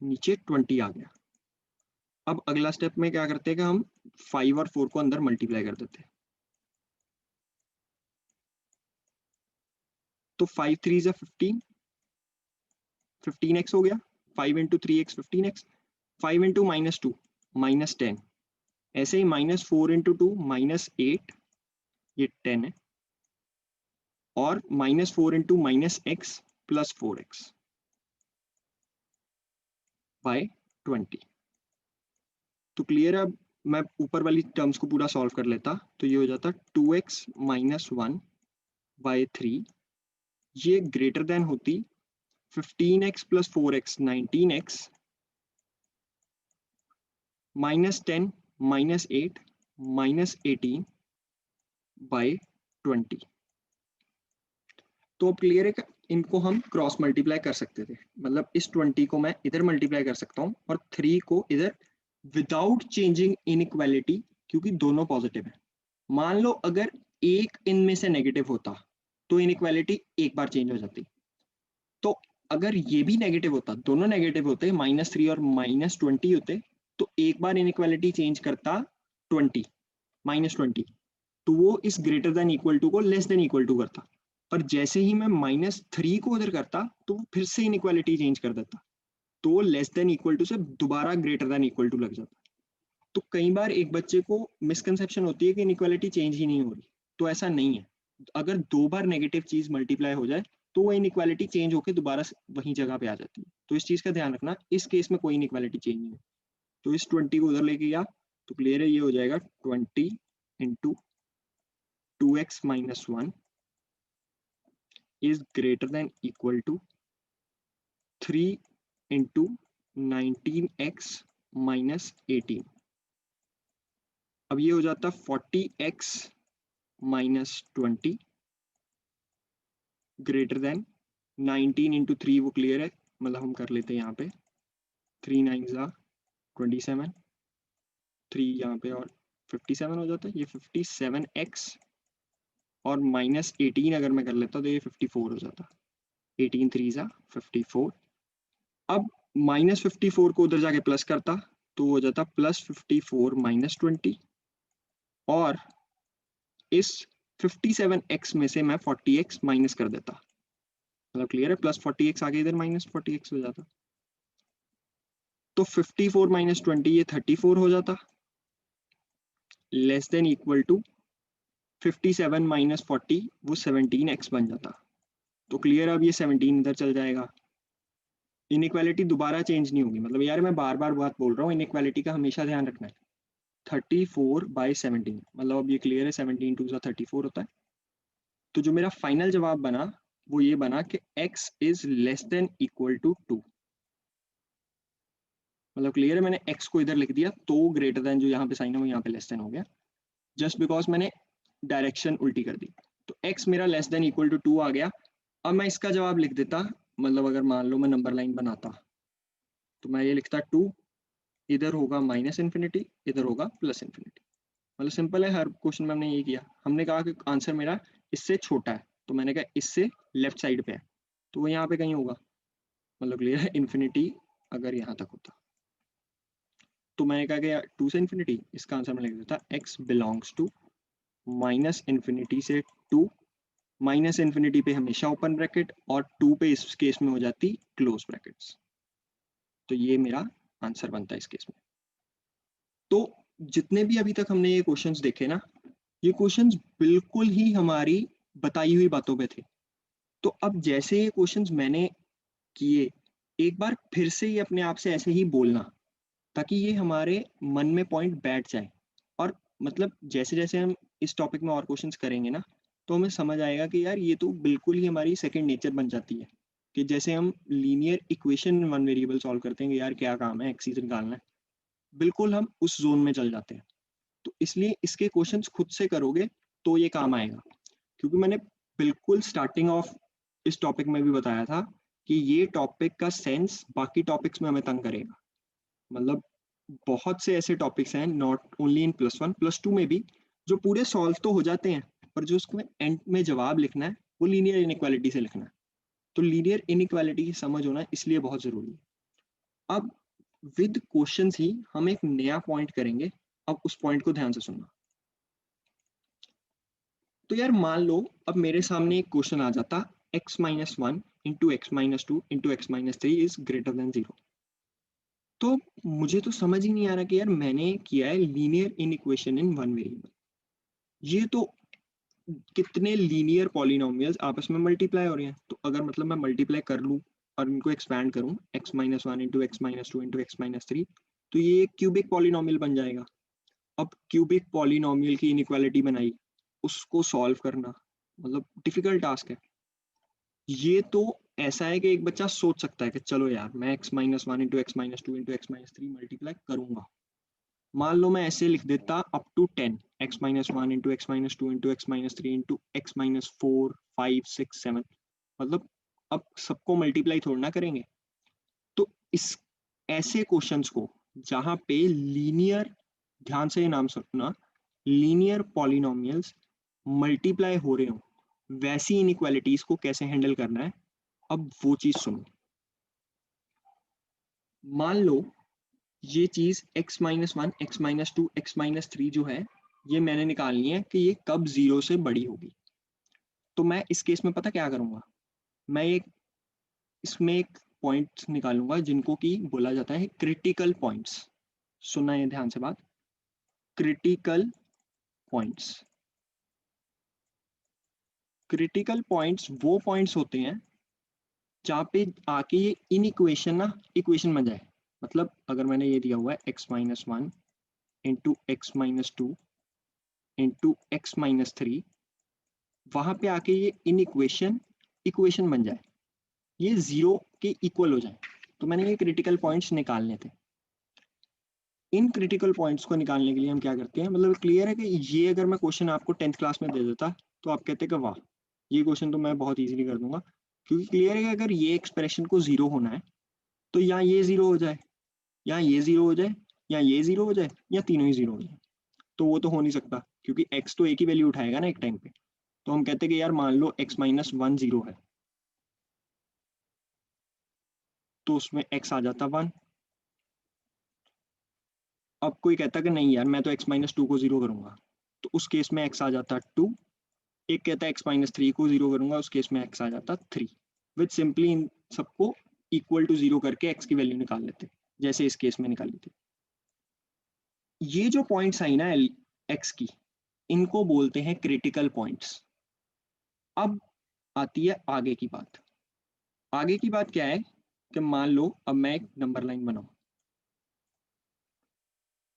नीचे 20 आ गया। अब अगला स्टेप में क्या करते हैं कि हम 5 और 4 को अंदर मल्टीप्लाई कर देते हैं, तो 5 3 जा 15, 15x हो गया, 5 into 3x 15x, 5 into minus 2 minus 10, ऐसे ही माइनस 4 इंटू 2 माइनस 8, ये 10 है, और minus 4 into minus x plus 4x by 20। तो क्लियर है? अब मैं ऊपर वाली टर्म्स को पूरा सॉल्व कर लेता, तो ये हो जाता 2x माइनस 1 बाय 3, ये ग्रेटर देन होती 15x plus 4x 19x minus 10 minus 8 minus 18 by 20। तो अब क्लियर है कि इनको हम क्रॉस मल्टीप्लाई कर सकते थे, मतलब इस 20 को मैं इधर मल्टीप्लाई कर सकता हूँ और 3 को इधर, विदाउट चेंजिंग इनइक्वालिटी, क्योंकि दोनों पॉजिटिव है। मान लो अगर एक इनमें से नेगेटिव होता तो इनइक्वालिटी एक बार चेंज हो जाती। तो अगर ये भी नेगेटिव होता, दोनों नेगेटिव होते, -3 और -20 होते, तो एक बार इनइक्वालिटी चेंज करता 20 -20, तो वो इस ग्रेटर देन इक्वल टू को लेस देन इक्वल टू करता। पर जैसे ही मैं -3 को उधर करता तो वो फिर से इनइक्वालिटी चेंज कर देता, तो लेस देन इक्वल टू से दोबारा ग्रेटर देन इक्वल टू लग जाता। तो कई बार एक बच्चे को मिसकंसेप्शन होती है कि इनइक्वालिटी चेंज ही नहीं हो रही, तो ऐसा नहीं है। अगर 2 बार नेगेटिव चीज मल्टीप्लाई हो जाए तो वो इनइक्वालिटी चेंज होकर दोबारा वही जगह पे आ जाती है। तो इस चीज का ध्यान रखना, इस केस में कोई इनइक्वालिटी चेंज नहीं है। तो इस 20 को उधर लेके गया तो क्लियर है, ये हो जाएगा 20 into 2x minus 1 is greater than equal to 3 into 19x minus 18। अब ये हो जाता 40x minus 20 greater than 19 into 3, वो क्लियर है, मतलब हम कर लेते हैं यहाँ पे 3 9 27, 3 यहाँ पे और 57 हो जाता है, ये 57x और माइनस 18 अगर मैं कर लेता तो ये 54 हो जाता, 18 3 54। अब माइनस 54 को उधर जाके प्लस करता तो हो जाता प्लस 54 माइनस 20, और इस 57x में से मैं 40x माइनस कर देता, मतलब क्लियर है, प्लस 40x आगे इधर माइनस 40x हो जाता, तो 54 माइनस 20 ये 34 हो जाता, less than equal to 57 minus 40 वो 17x बन जाता। तो क्लियर, अब ये 17 इधर चल जाएगा, इनइक्वालिटी दोबारा चेंज नहीं होगी। मतलब यार मैं बार बार बात बोल रहा हूँ, इनइक्वालिटी का हमेशा ध्यान रखना है। 34/17, मतलब अब ये क्लियर है, 17 2 34 होता है। तो जो मेरा फाइनल जवाब बना वो ये बना कि x is less than equal to 2। मतलब क्लियर है, मैंने x को इधर लिख दिया तो ग्रेटर देन जो यहाँ पे साइन है वो यहाँ पे लेस देन हो गया, जस्ट बिकॉज मैंने डायरेक्शन उल्टी कर दी। तो x मेरा लेस देन इक्वल टू 2 आ गया। अब मैं इसका जवाब लिख देता, मतलब अगर मान लो मैं नंबर लाइन बनाता तो मैं ये लिखता 2, इधर होगा माइनस इन्फिनिटी, इधर होगा प्लस इन्फिनिटी। मतलब सिंपल है, हर क्वेश्चन में हमने ये किया। हमने कहा कि आंसर मेरा इससे छोटा है तो मैंने कहा इससे लेफ्ट साइड पे है, तो वो यहाँ पे कहीं होगा। मतलब क्लियर है, इन्फिनिटी अगर यहाँ तक होता तो मैंने कहा कि 2 से इन्फिनिटी, इसका आंसर मैं लिख देता x belongs to minus infinity से 2, माइनस इन्फिनिटी पे हमेशा ओपन ब्रैकेट और 2 पे इस केस में हो जाती क्लोज ब्रैकेट्स। तो ये मेरा आंसर बनता है इस केस में। तो जितने भी अभी तक हमने ये क्वेश्चंस देखे ना, ये क्वेश्चंस बिल्कुल ही हमारी बताई हुई बातों पे थे। तो अब जैसे ये क्वेश्चंस मैंने किए, एक बार फिर से ही अपने आप से ऐसे ही बोलना, ताकि ये हमारे मन में पॉइंट बैठ जाए। और मतलब जैसे जैसे हम इस टॉपिक में और क्वेश्चंस करेंगे ना, तो हमें समझ आएगा कि यार ये तो बिल्कुल ही हमारी सेकंड नेचर बन जाती है। कि जैसे हम linear equation one variable solve करते हैं कि यार क्या काम है, एक्सिस निकालना है, बिल्कुल हम उस जोन में चल जाते हैं। तो इसलिए इसके क्वेश्चंस खुद से करोगे तो ये काम आएगा। क्योंकि मैंने बिल्कुल स्टार्टिंग ऑफ इस टॉपिक में भी बताया था कि ये टॉपिक का सेंस बाकी टॉपिक्स में हमें तंग करेगा। मतलब बहुत से ऐसे टॉपिक्स हैं, नॉट ओनली इन +1 +2 में भी, जो पूरे सॉल्व तो हो जाते हैं, पर जो उसको एंड में जवाब लिखना है वो लीनियर इनइक्वालिटी से लिखना है। तो लीनियर इनइक्वालिटी की समझ होना इसलिए बहुत जरूरी है। अब विद क्वेश्चंस ही हम एक नया पॉइंट करेंगे। अब उस पॉइंट को ध्यान से सुनना। तो यार मान लो अब मेरे सामने एक क्वेश्चन आ जाता, x-1 into x-2 into x-3 is greater then 0। तो मुझे तो समझ ही नहीं आ रहा कि यार मैंने किया है लीनियर इनइक्वेशन इन वन वेरिएबल। ये तो कितने लीनियर पॉलिनोमियल्स आपस में मल्टीप्लाई हो रहे हैं। तो अगर मतलब मैं मल्टीप्लाई कर लूँ और इनको एक्सपैंड करूँ, x-1 into x-2 into x-3, तो ये एक क्यूबिक पॉलिनोमियल बन जाएगा। अब क्यूबिक पॉलिनोमियल की इनइक्वालिटी बनाई, उसको सॉल्व करना मतलब डिफिकल्ट टास्क है। ये तो ऐसा है कि एक बच्चा सोच सकता है कि चलो यार मैं x-1 into x-2 into x-3 multiply करूंगा। मान लो मैं ऐसे लिख देता up to 10, x-1 into x-2 into x-3 into x-4 5 6 7। मतलब अब सबको मल्टीप्लाई थोड़ा ना करेंगे। तो इस ऐसे क्वेश्चंस को जहां पे लीनियर, ध्यान से ये नाम सुनना, लीनियर पॉलिनोमियल्स मल्टीप्लाई हो रहे हो, वैसी इनइक्वालिटीज को कैसे हैंडल करना है, अब वो चीज सुनो। मान लो ये चीज x-1 x-2 x-3 जो है, ये मैंने निकालनी है कि ये कब 0 से बड़ी होगी। तो मैं इस केस में पता क्या करूंगा, मैं इसमें एक पॉइंट निकालूंगा जिनको कि बोला जाता है क्रिटिकल पॉइंट्स। सुनना है ध्यान से बात, क्रिटिकल पॉइंट्स। क्रिटिकल पॉइंट्स वो पॉइंट्स होते हैं जहां पे आके ये इन इक्वेशन ना इक्वेशन बन जाए। मतलब अगर मैंने ये दिया हुआ है x-1 into x-2 into x-3, वहां पे आके ये इन इक्वेशन बन जाए, ये जीरो के इक्वल हो जाए। तो मैंने ये क्रिटिकल पॉइंट्स निकालने थे। इन क्रिटिकल पॉइंट्स को निकालने के लिए हम क्या करते हैं, मतलब क्लियर है कि ये अगर मैं क्वेश्चन आपको 10th क्लास में दे देता तो आप कहते कि वाह, ये क्वेश्चन तो मैं बहुत इजीली कर दूंगा, क्योंकि क्लियर है कि अगर ये एक्सप्रेशन को जीरो होना है तो यहाँ ये जीरो हो जाए, यहाँ ये जीरो हो जाए, या ये जीरो हो जाए, या तीनों ही जीरो हो जाए। तो वो तो हो नहीं सकता, क्योंकि x तो एक ही वैल्यू उठाएगा ना एक टाइम पे। तो हम कहते हैं कि यार मान लो x-1 जीरो है, तो उसमें x आ जाता 1। अब कोई कहता कि नहीं यार मैं तो x-2 को जीरो करूंगा, तो उस केस में x आ जाता 2। एक कहता है x-3 को जीरो करूंगा, उस केस में x आ जाता 3। विद सिंपली इन सबको इक्वल टू जीरो करके x की वैल्यू निकाल लेते, जैसे इस केस में निकाली थी। ये जो पॉइंट्स आई ना x की, इनको बोलते हैं क्रिटिकल पॉइंट्स। अब आती है आगे की बात। आगे की बात क्या है कि मान लो अब मैं एक नंबर लाइन बनाऊं,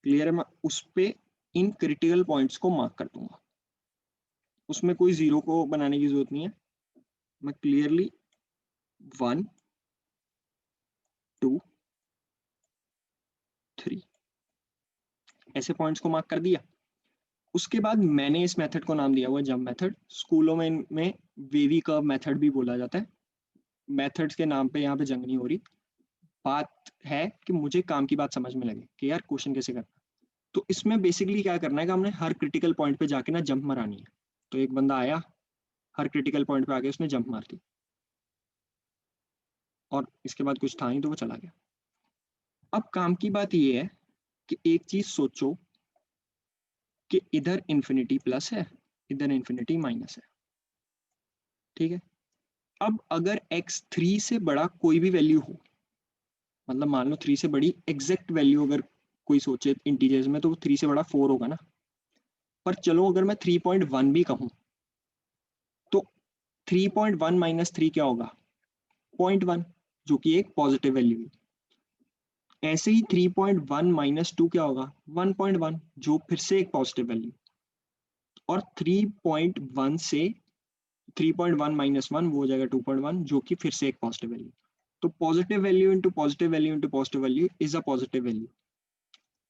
क्लियर है, मैं उस पे इन क्रिटिकल पॉइंट्स को मार्क कर दूंगा। उसमें कोई जीरो को बनाने की जरूरत नहीं है, मैं क्लियरली 1 2 3 ऐसे पॉइंट्स को मार्क कर दिया। उसके बाद मैंने इस मेथड को नाम दिया हुआ जंप मेथड। स्कूलों में इनमें वेवी कर्व मेथड भी बोला जाता है। मेथड्स के नाम पे यहाँ पे जंग नहीं हो रही, बात है कि मुझे काम की बात समझ में लगे कि यार क्वेश्चन कैसे करना। तो इसमें बेसिकली क्या करना है कि हमने हर क्रिटिकल पॉइंट पे जाके ना जंप मरानी है। तो एक बंदा आया, हर क्रिटिकल पॉइंट पे आके उसने जंप मार दी, और इसके बाद कुछ था नहीं तो वो चला गया। अब काम की बात ये है कि एक चीज सोचो कि इधर इन्फिनिटी प्लस है, इधर इन्फिनिटी माइनस है, ठीक है। अब अगर x3 से बड़ा कोई भी वैल्यू हो, मतलब मान लो 3 से बड़ी एग्जैक्ट वैल्यू अगर कोई सोचे इंटीजर्स में, तो वो 3 से बड़ा 4 होगा ना। पर चलो अगर मैं 3.1 भी कहूं, तो 3.1 माइनस 3 क्या होगा, 0.1, जो कि एक पॉजिटिव वैल्यू है। ऐसे ही 3.1 माइनस 2 क्या होगा, 1.1, जो फिर से एक पॉजिटिव वैल्यू। और 3.1 से 3.1 माइनस 1 वो हो जाएगा 2.1, जो कि फिर से एक पॉजिटिव वैल्यू। तो positive value into positive value into positive value is a positive value.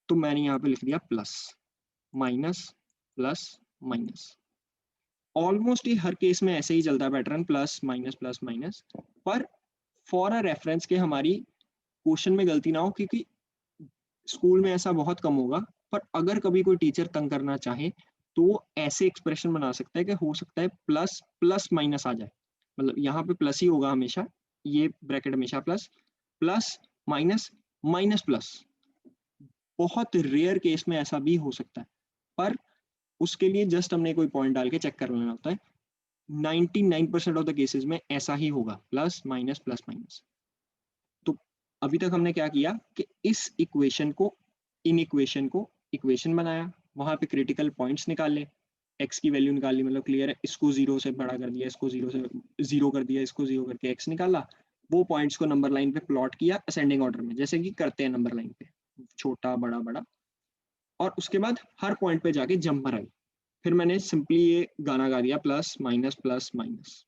तो मैंने यहाँ पे लिख दिया plus minus plus minus. Almost ही हर केस में ऐसे ही चलता है पैटर्न, प्लस माइनस। पर फॉर अ रेफरेंस के हमारी क्वेश्चन में गलती ना हो, क्योंकि स्कूल में ऐसा बहुत कम होगा, पर अगर कभी कोई टीचर तंग करना चाहे तो वो ऐसे एक्सप्रेशन बना सकता है कि हो सकता है प्लस प्लस माइनस आ जाए। मतलब यहाँ पे प्लस ही होगा हमेशा, ये ब्रैकेट हमेशा plus, plus minus minus plus. बहुत रेयर केस में ऐसा भी हो सकता है, पर उसके लिए जस्ट हमने कोई पॉइंट डाल के चेक कर लेना होता है। 99% ऑफ द केसेस में ऐसा ही होगा, प्लस माइनस। तो अभी तक हमने क्या किया कि इस इक्वेशन को, इन इक्वेशन को इक्वेशन बनाया, वहां पे क्रिटिकल पॉइंट्स निकाले, एक्स की वैल्यू निकाली, मतलब क्लियर है, इसको जीरो से बड़ा कर दिया, इसको जीरो से जीरो कर दिया, इसको जीरो करके एक्स निकाला। वो पॉइंट्स को नंबर लाइन पे प्लॉट किया असेंडिंग ऑर्डर में, जैसे कि करते हैं नंबर लाइन पे, छोटा बड़ा बड़ा। और उसके बाद हर पॉइंट पे जाके जंप मराई। फिर मैंने सिंपली ये गाना गा दिया, प्लस माइनस प्लस माइनस।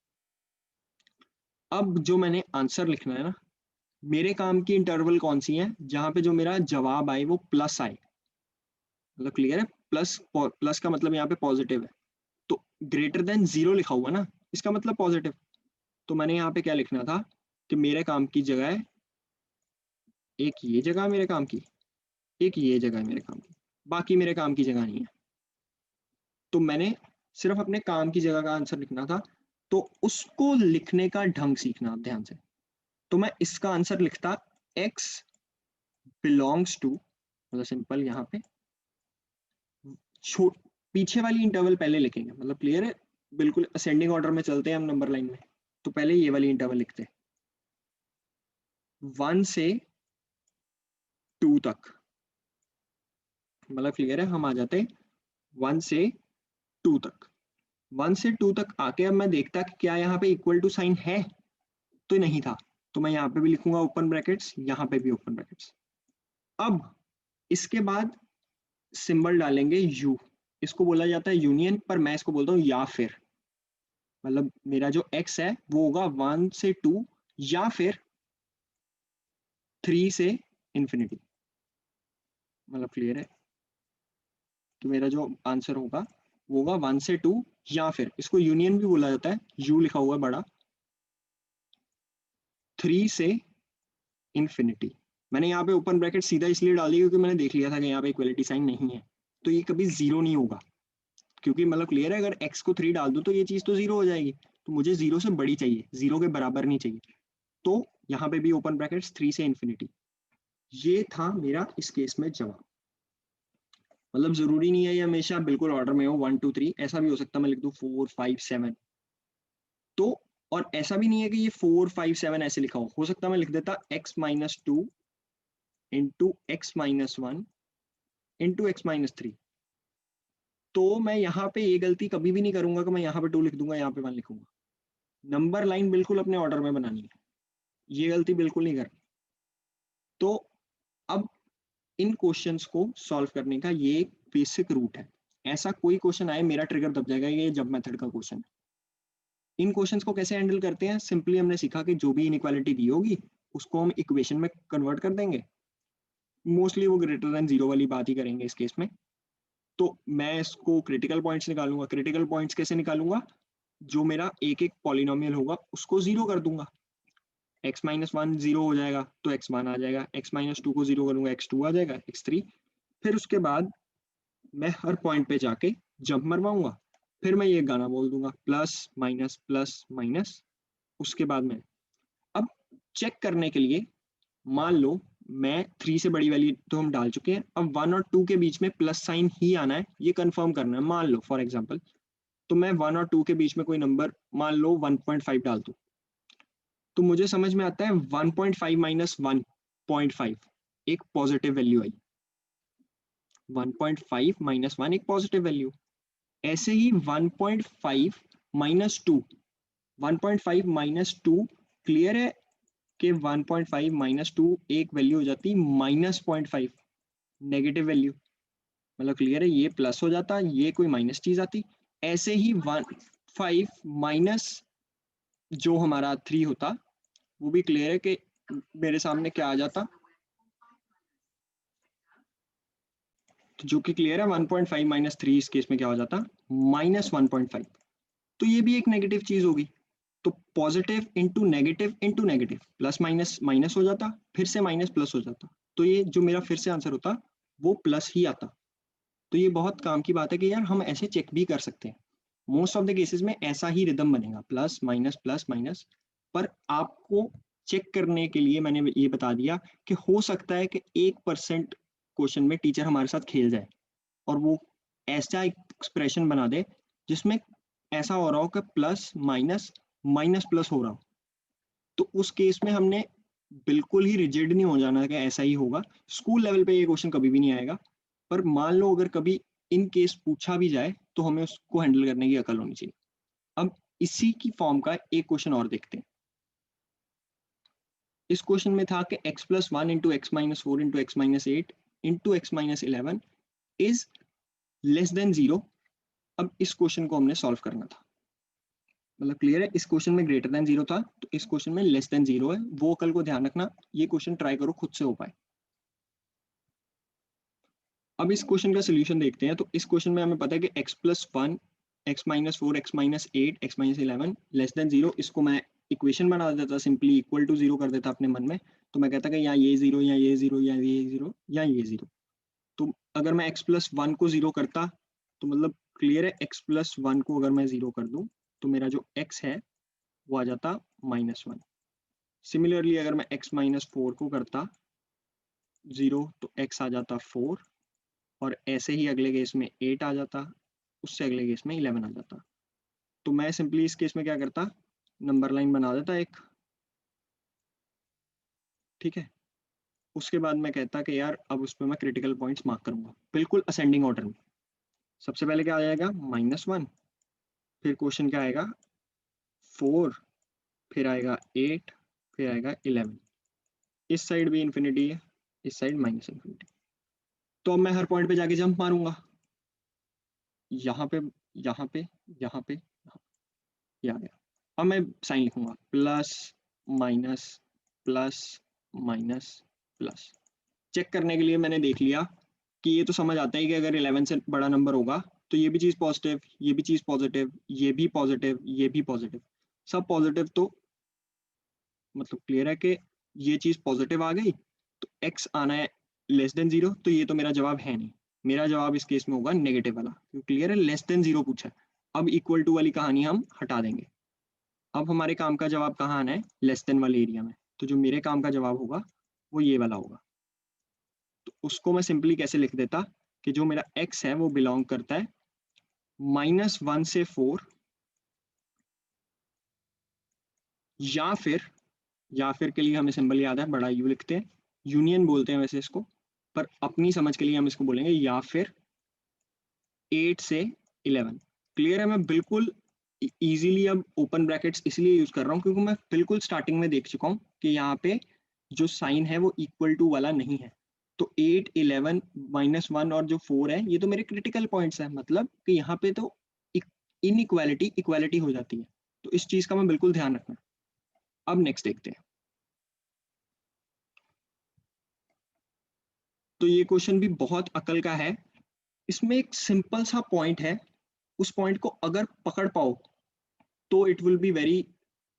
अब जो मैंने आंसर लिखना है ना, मेरे काम की इंटरवल कौन सी है जहां पे जो मेरा जवाब आए वो प्लस आए, मतलब क्लियर है, प्लस प्लस का मतलब यहाँ पे पॉजिटिव है। तो ग्रेटर देन जीरो लिखा हुआ ना, इसका मतलब पॉजिटिव। तो मैंने यहाँ पे क्या लिखना था कि मेरे काम की जगह है, एक ये जगह मेरे काम की, एक ये जगह है मेरे काम की, बाकी मेरे काम की जगह नहीं है। तो मैंने सिर्फ अपने काम की जगह का आंसर लिखना था। तो उसको लिखने का ढंग सीखना आप ध्यान से। तो मैं इसका आंसर लिखता x बिलोंग्स टू, मतलब सिंपल यहाँ पे पीछे वाली इंटरवल पहले लिखेंगे, मतलब क्लियर है, बिल्कुल असेंडिंग ऑर्डर में चलते हैं हम नंबर लाइन में। तो पहले ये वाली इंटरवल लिखते हैं 1 से 2 तक, मतलब क्लियर है, हम आ जाते 1 से 2 तक। 1 से 2 तक आके अब मैं देखता कि क्या यहाँ पे इक्वल टू साइन है, तो नहीं था, तो मैं यहाँ पे भी लिखूंगा ओपन ब्रैकेट्स, यहाँ पे भी ओपन ब्रैकेट्स। अब इसके बाद सिंबल डालेंगे यू, इसको बोला जाता है यूनियन, पर मैं इसको बोलता हूँ या फिर, मतलब मेरा जो एक्स है वो होगा 1 से 2 या फिर 3 से इंफिनिटी। मतलब क्लियर है कि मेरा जो आंसर होगा वो होगा 1 से 2 या फिर, इसको यूनियन भी बोला जाता है, यू लिखा हुआ है बड़ा, 3 से इंफिनिटी। मैंने यहाँ पे ओपन ब्रैकेट सीधा इसलिए डाल दिया क्योंकि मैंने देख लिया था कि यहाँ पे इक्वलिटी साइन नहीं है, तो ये कभी जीरो नहीं होगा, क्योंकि मतलब क्लियर है, अगर x को 3 डाल दूं तो ये चीज तो जीरो हो जाएगी, तो मुझे जीरो से बड़ी चाहिए, जीरो के बराबर नहीं चाहिए। तो यहाँ पे भी ओपन ब्रैकेट्स 3 से इंफिनिटी। ये था मेरा इस केस में जवाब। मतलब जरूरी नहीं है ये हमेशा बिल्कुल ऑर्डर में हो 1 2 3, ऐसा भी हो सकता है मैं लिख दूं 4 5 7। तो और ऐसा भी नहीं है कि ये 4 5 7 ऐसे लिखा हो सकता है मैं लिख देता x-2 into x-1 into x-3। तो मैं यहाँ पे ये गलती कभी भी नहीं करूंगा कि मैं यहाँ पे 2 लिख दूंगा, यहाँ पे 1 लिखूंगा। नंबर लाइन बिल्कुल अपने ऑर्डर में बनानी है, ये गलती बिल्कुल नहीं करनी। तो अब इन क्वेश्चंस को सॉल्व करने का ये एक बेसिक रूट है। ऐसा कोई क्वेश्चन आए मेरा ट्रिगर दब जाएगा, ये जब मेथड का क्वेश्चन। इन क्वेश्चंस को कैसे हैंडल करते हैं, सिंपली हमने सीखा कि जो भी इनइक्वालिटी दी होगी उसको हम इक्वेशन में कन्वर्ट कर देंगे। मोस्टली वो ग्रेटर देन जीरो वाली बात ही करेंगे इस केस में। तो मैं इसको क्रिटिकल पॉइंट्स निकालूंगा। क्रिटिकल पॉइंट्स कैसे निकालूंगा, जो मेरा एक एक पॉलिनोमियल होगा उसको जीरो कर दूंगा। x-1 जीरो हो जाएगा तो x1 आ जाएगा, x-2 को जीरो करूंगा x2 आ जाएगा, x3। फिर उसके बाद मैं हर पॉइंट पे जाके जंप मरवाऊंगा, फिर मैं ये गाना बोल दूंगा प्लस माइनस। उसके बाद मैं अब चेक करने के लिए, मान लो मैं 3 से बड़ी वाली तो हम डाल चुके हैं, अब 1 और 2 के बीच में प्लस साइन ही आना है, ये कंफर्म करना है। मान लो फॉर एग्जांपल, तो मैं 1 और 2 के बीच में कोई नंबर मान लो 1.5 डाल दूं, तो मुझे समझ में आता है 1.5 माइनस 1.5 एक पॉजिटिव वैल्यू आई। 1.5 माइनस 1 एक पॉजिटिव वैल्यू। ऐसे ही 1.5 माइनस 2, 1.5 माइनस 2, क्लियर है कि 1.5 माइनस 2 एक वैल्यू हो जाती -0.5, नेगेटिव वैल्यू। मतलब क्लियर है, ये प्लस हो जाता, ये कोई माइनस चीज आती। ऐसे ही 1.5 माइनस जो हमारा 3 होता, वो भी क्लियर है कि मेरे सामने क्या आ जाता, तो जो कि क्लियर है 1.5 माइनस 3 इस केस में क्या हो जाता, -1.5। तो ये भी एक नेगेटिव चीज होगी। तो positive into negative, plus minus minus हो जाता, फिर से माइनस प्लस हो जाता, तो ये जो मेरा फिर से आंसर होता वो प्लस ही आता। तो ये बहुत काम की बात है कि यार हम ऐसे चेक भी कर सकते हैं। मोस्ट ऑफ द केसेस में ऐसा ही रिदम बनेगा, प्लस माइनस। पर आपको चेक करने के लिए मैंने ये बता दिया कि हो सकता है कि 1% क्वेश्चन में टीचर हमारे साथ खेल जाए और वो ऐसा एक्सप्रेशन बना दे जिसमें ऐसा हो रहा हो कि प्लस माइनस माइनस प्लस हो रहा हो। तो उस केस में हमने बिल्कुल ही रिजिड नहीं हो जाना कि ऐसा ही होगा। स्कूल लेवल पे ये क्वेश्चन कभी भी नहीं आएगा, पर मान लो अगर कभी इन केस पूछा भी जाए तो हमें उसको हैंडल करने की अकल होनी चाहिए। अब इसी की फॉर्म का एक क्वेश्चन और देखते हैं। इस क्वेश्चन में था कि x+1 into x-4 into x-8 into x-11 is less than zero. अब इस क्वेश्चन को हमने सॉल्व करना था। मतलब क्लियर है, इस क्वेश्चन में ग्रेटर देन जीरो था, तो इस क्वेश्चन में लेस देन जीरो है। वो कल को ध्यान रखना, ये क्वेश्चन ट्राई करो खुद से हो पाए। अब इस क्वेश्चन का सोल्यूशन देखते हैं। तो इस क्वेश्चन में हमें पता है कि x+1 x-4 x-8 x-11 less than zero, इसको मैं इक्वेशन बना देता, सिंपली इक्वल टू जीरो कर देता अपने मन में। तो मैं कहता कि या ये जीरो या ये जीरो या ये जीरो या ये जीरो। तो अगर मैं x+1 को जीरो करता, तो मतलब क्लियर है, x+1 को अगर मैं जीरो कर दूं तो मेरा जो x है वो आ जाता -1। सिमिलरली अगर मैं x-4 को करता जीरो तो x आ जाता 4, और ऐसे ही अगले केस में 8 आ जाता, उससे अगले केस में 11 आ जाता। तो मैं सिंपली इस केस में क्या करता, नंबर लाइन बना देता एक, ठीक है। उसके बाद मैं कहता कि यार अब उस पर मैं क्रिटिकल पॉइंट्स मार्क करूंगा बिल्कुल असेंडिंग ऑर्डर में। सबसे पहले क्या आ जाएगा, -1, फिर क्वेश्चन क्या आएगा 4, फिर आएगा 8, फिर आएगा 11। इस साइड भी इंफिनिटी है, इस साइड -इंफिनिटी। तो अब मैं हर पॉइंट पे जाके जंप मारूंगा, यहाँ पे, यहाँ पे, यहाँ पे, ये आ गया। अब मैं साइन लिखूंगा plus minus plus minus plus. Check करने के लिए मैंने देख लिया कि ये तो समझ आता है कि अगर 11 से बड़ा नंबर होगा तो ये भी चीज पॉजिटिव, ये भी चीज पॉजिटिव, ये भी पॉजिटिव, ये भी पॉजिटिव, सब पॉजिटिव। तो मतलब क्लियर है कि ये चीज पॉजिटिव आ गई तो x आना है <0, तो ये तो मेरा जवाब है नहीं। मेरा जवाब इस केस में होगा नेगेटिव वाला, क्योंकि क्लियर है <0 पूछा है। अब इक्वल टू वाली कहानी हम हटा देंगे। अब हमारे काम का जवाब कहाँ आना है, लेस देन वाले एरिया में। तो जो मेरे काम का जवाब होगा वो ये वाला होगा। तो उसको मैं सिंपली कैसे लिख देता कि जो मेरा x है वो बिलोंग करता है -1 से 4, या फिर के लिए हमें सिंबल याद है, बड़ा यू लिखते हैं, यूनियन बोलते हैं वैसे इसको, पर अपनी समझ के लिए हम इसको बोलेंगे या फिर 8 से 11। क्लियर है, मैं बिल्कुल इजीली अब ओपन ब्रैकेट्स इसलिए यूज कर रहा हूँ क्योंकि मैं बिल्कुल स्टार्टिंग में देख चुका हूँ कि यहाँ पे जो साइन है वो इक्वल टू वाला नहीं है। तो 8, 11, -1 और जो 4 है ये तो मेरे क्रिटिकल पॉइंट्स है, मतलब कि यहाँ पे तो इनइक्वालिटी इक्वालिटी हो जाती है। तो इस चीज का मैं बिल्कुल ध्यान रखना। अब नेक्स्ट देखते हैं। तो ये क्वेश्चन भी बहुत अकल का है। इसमें एक सिंपल सा पॉइंट है, उस पॉइंट को अगर पकड़ पाओ तो it will be very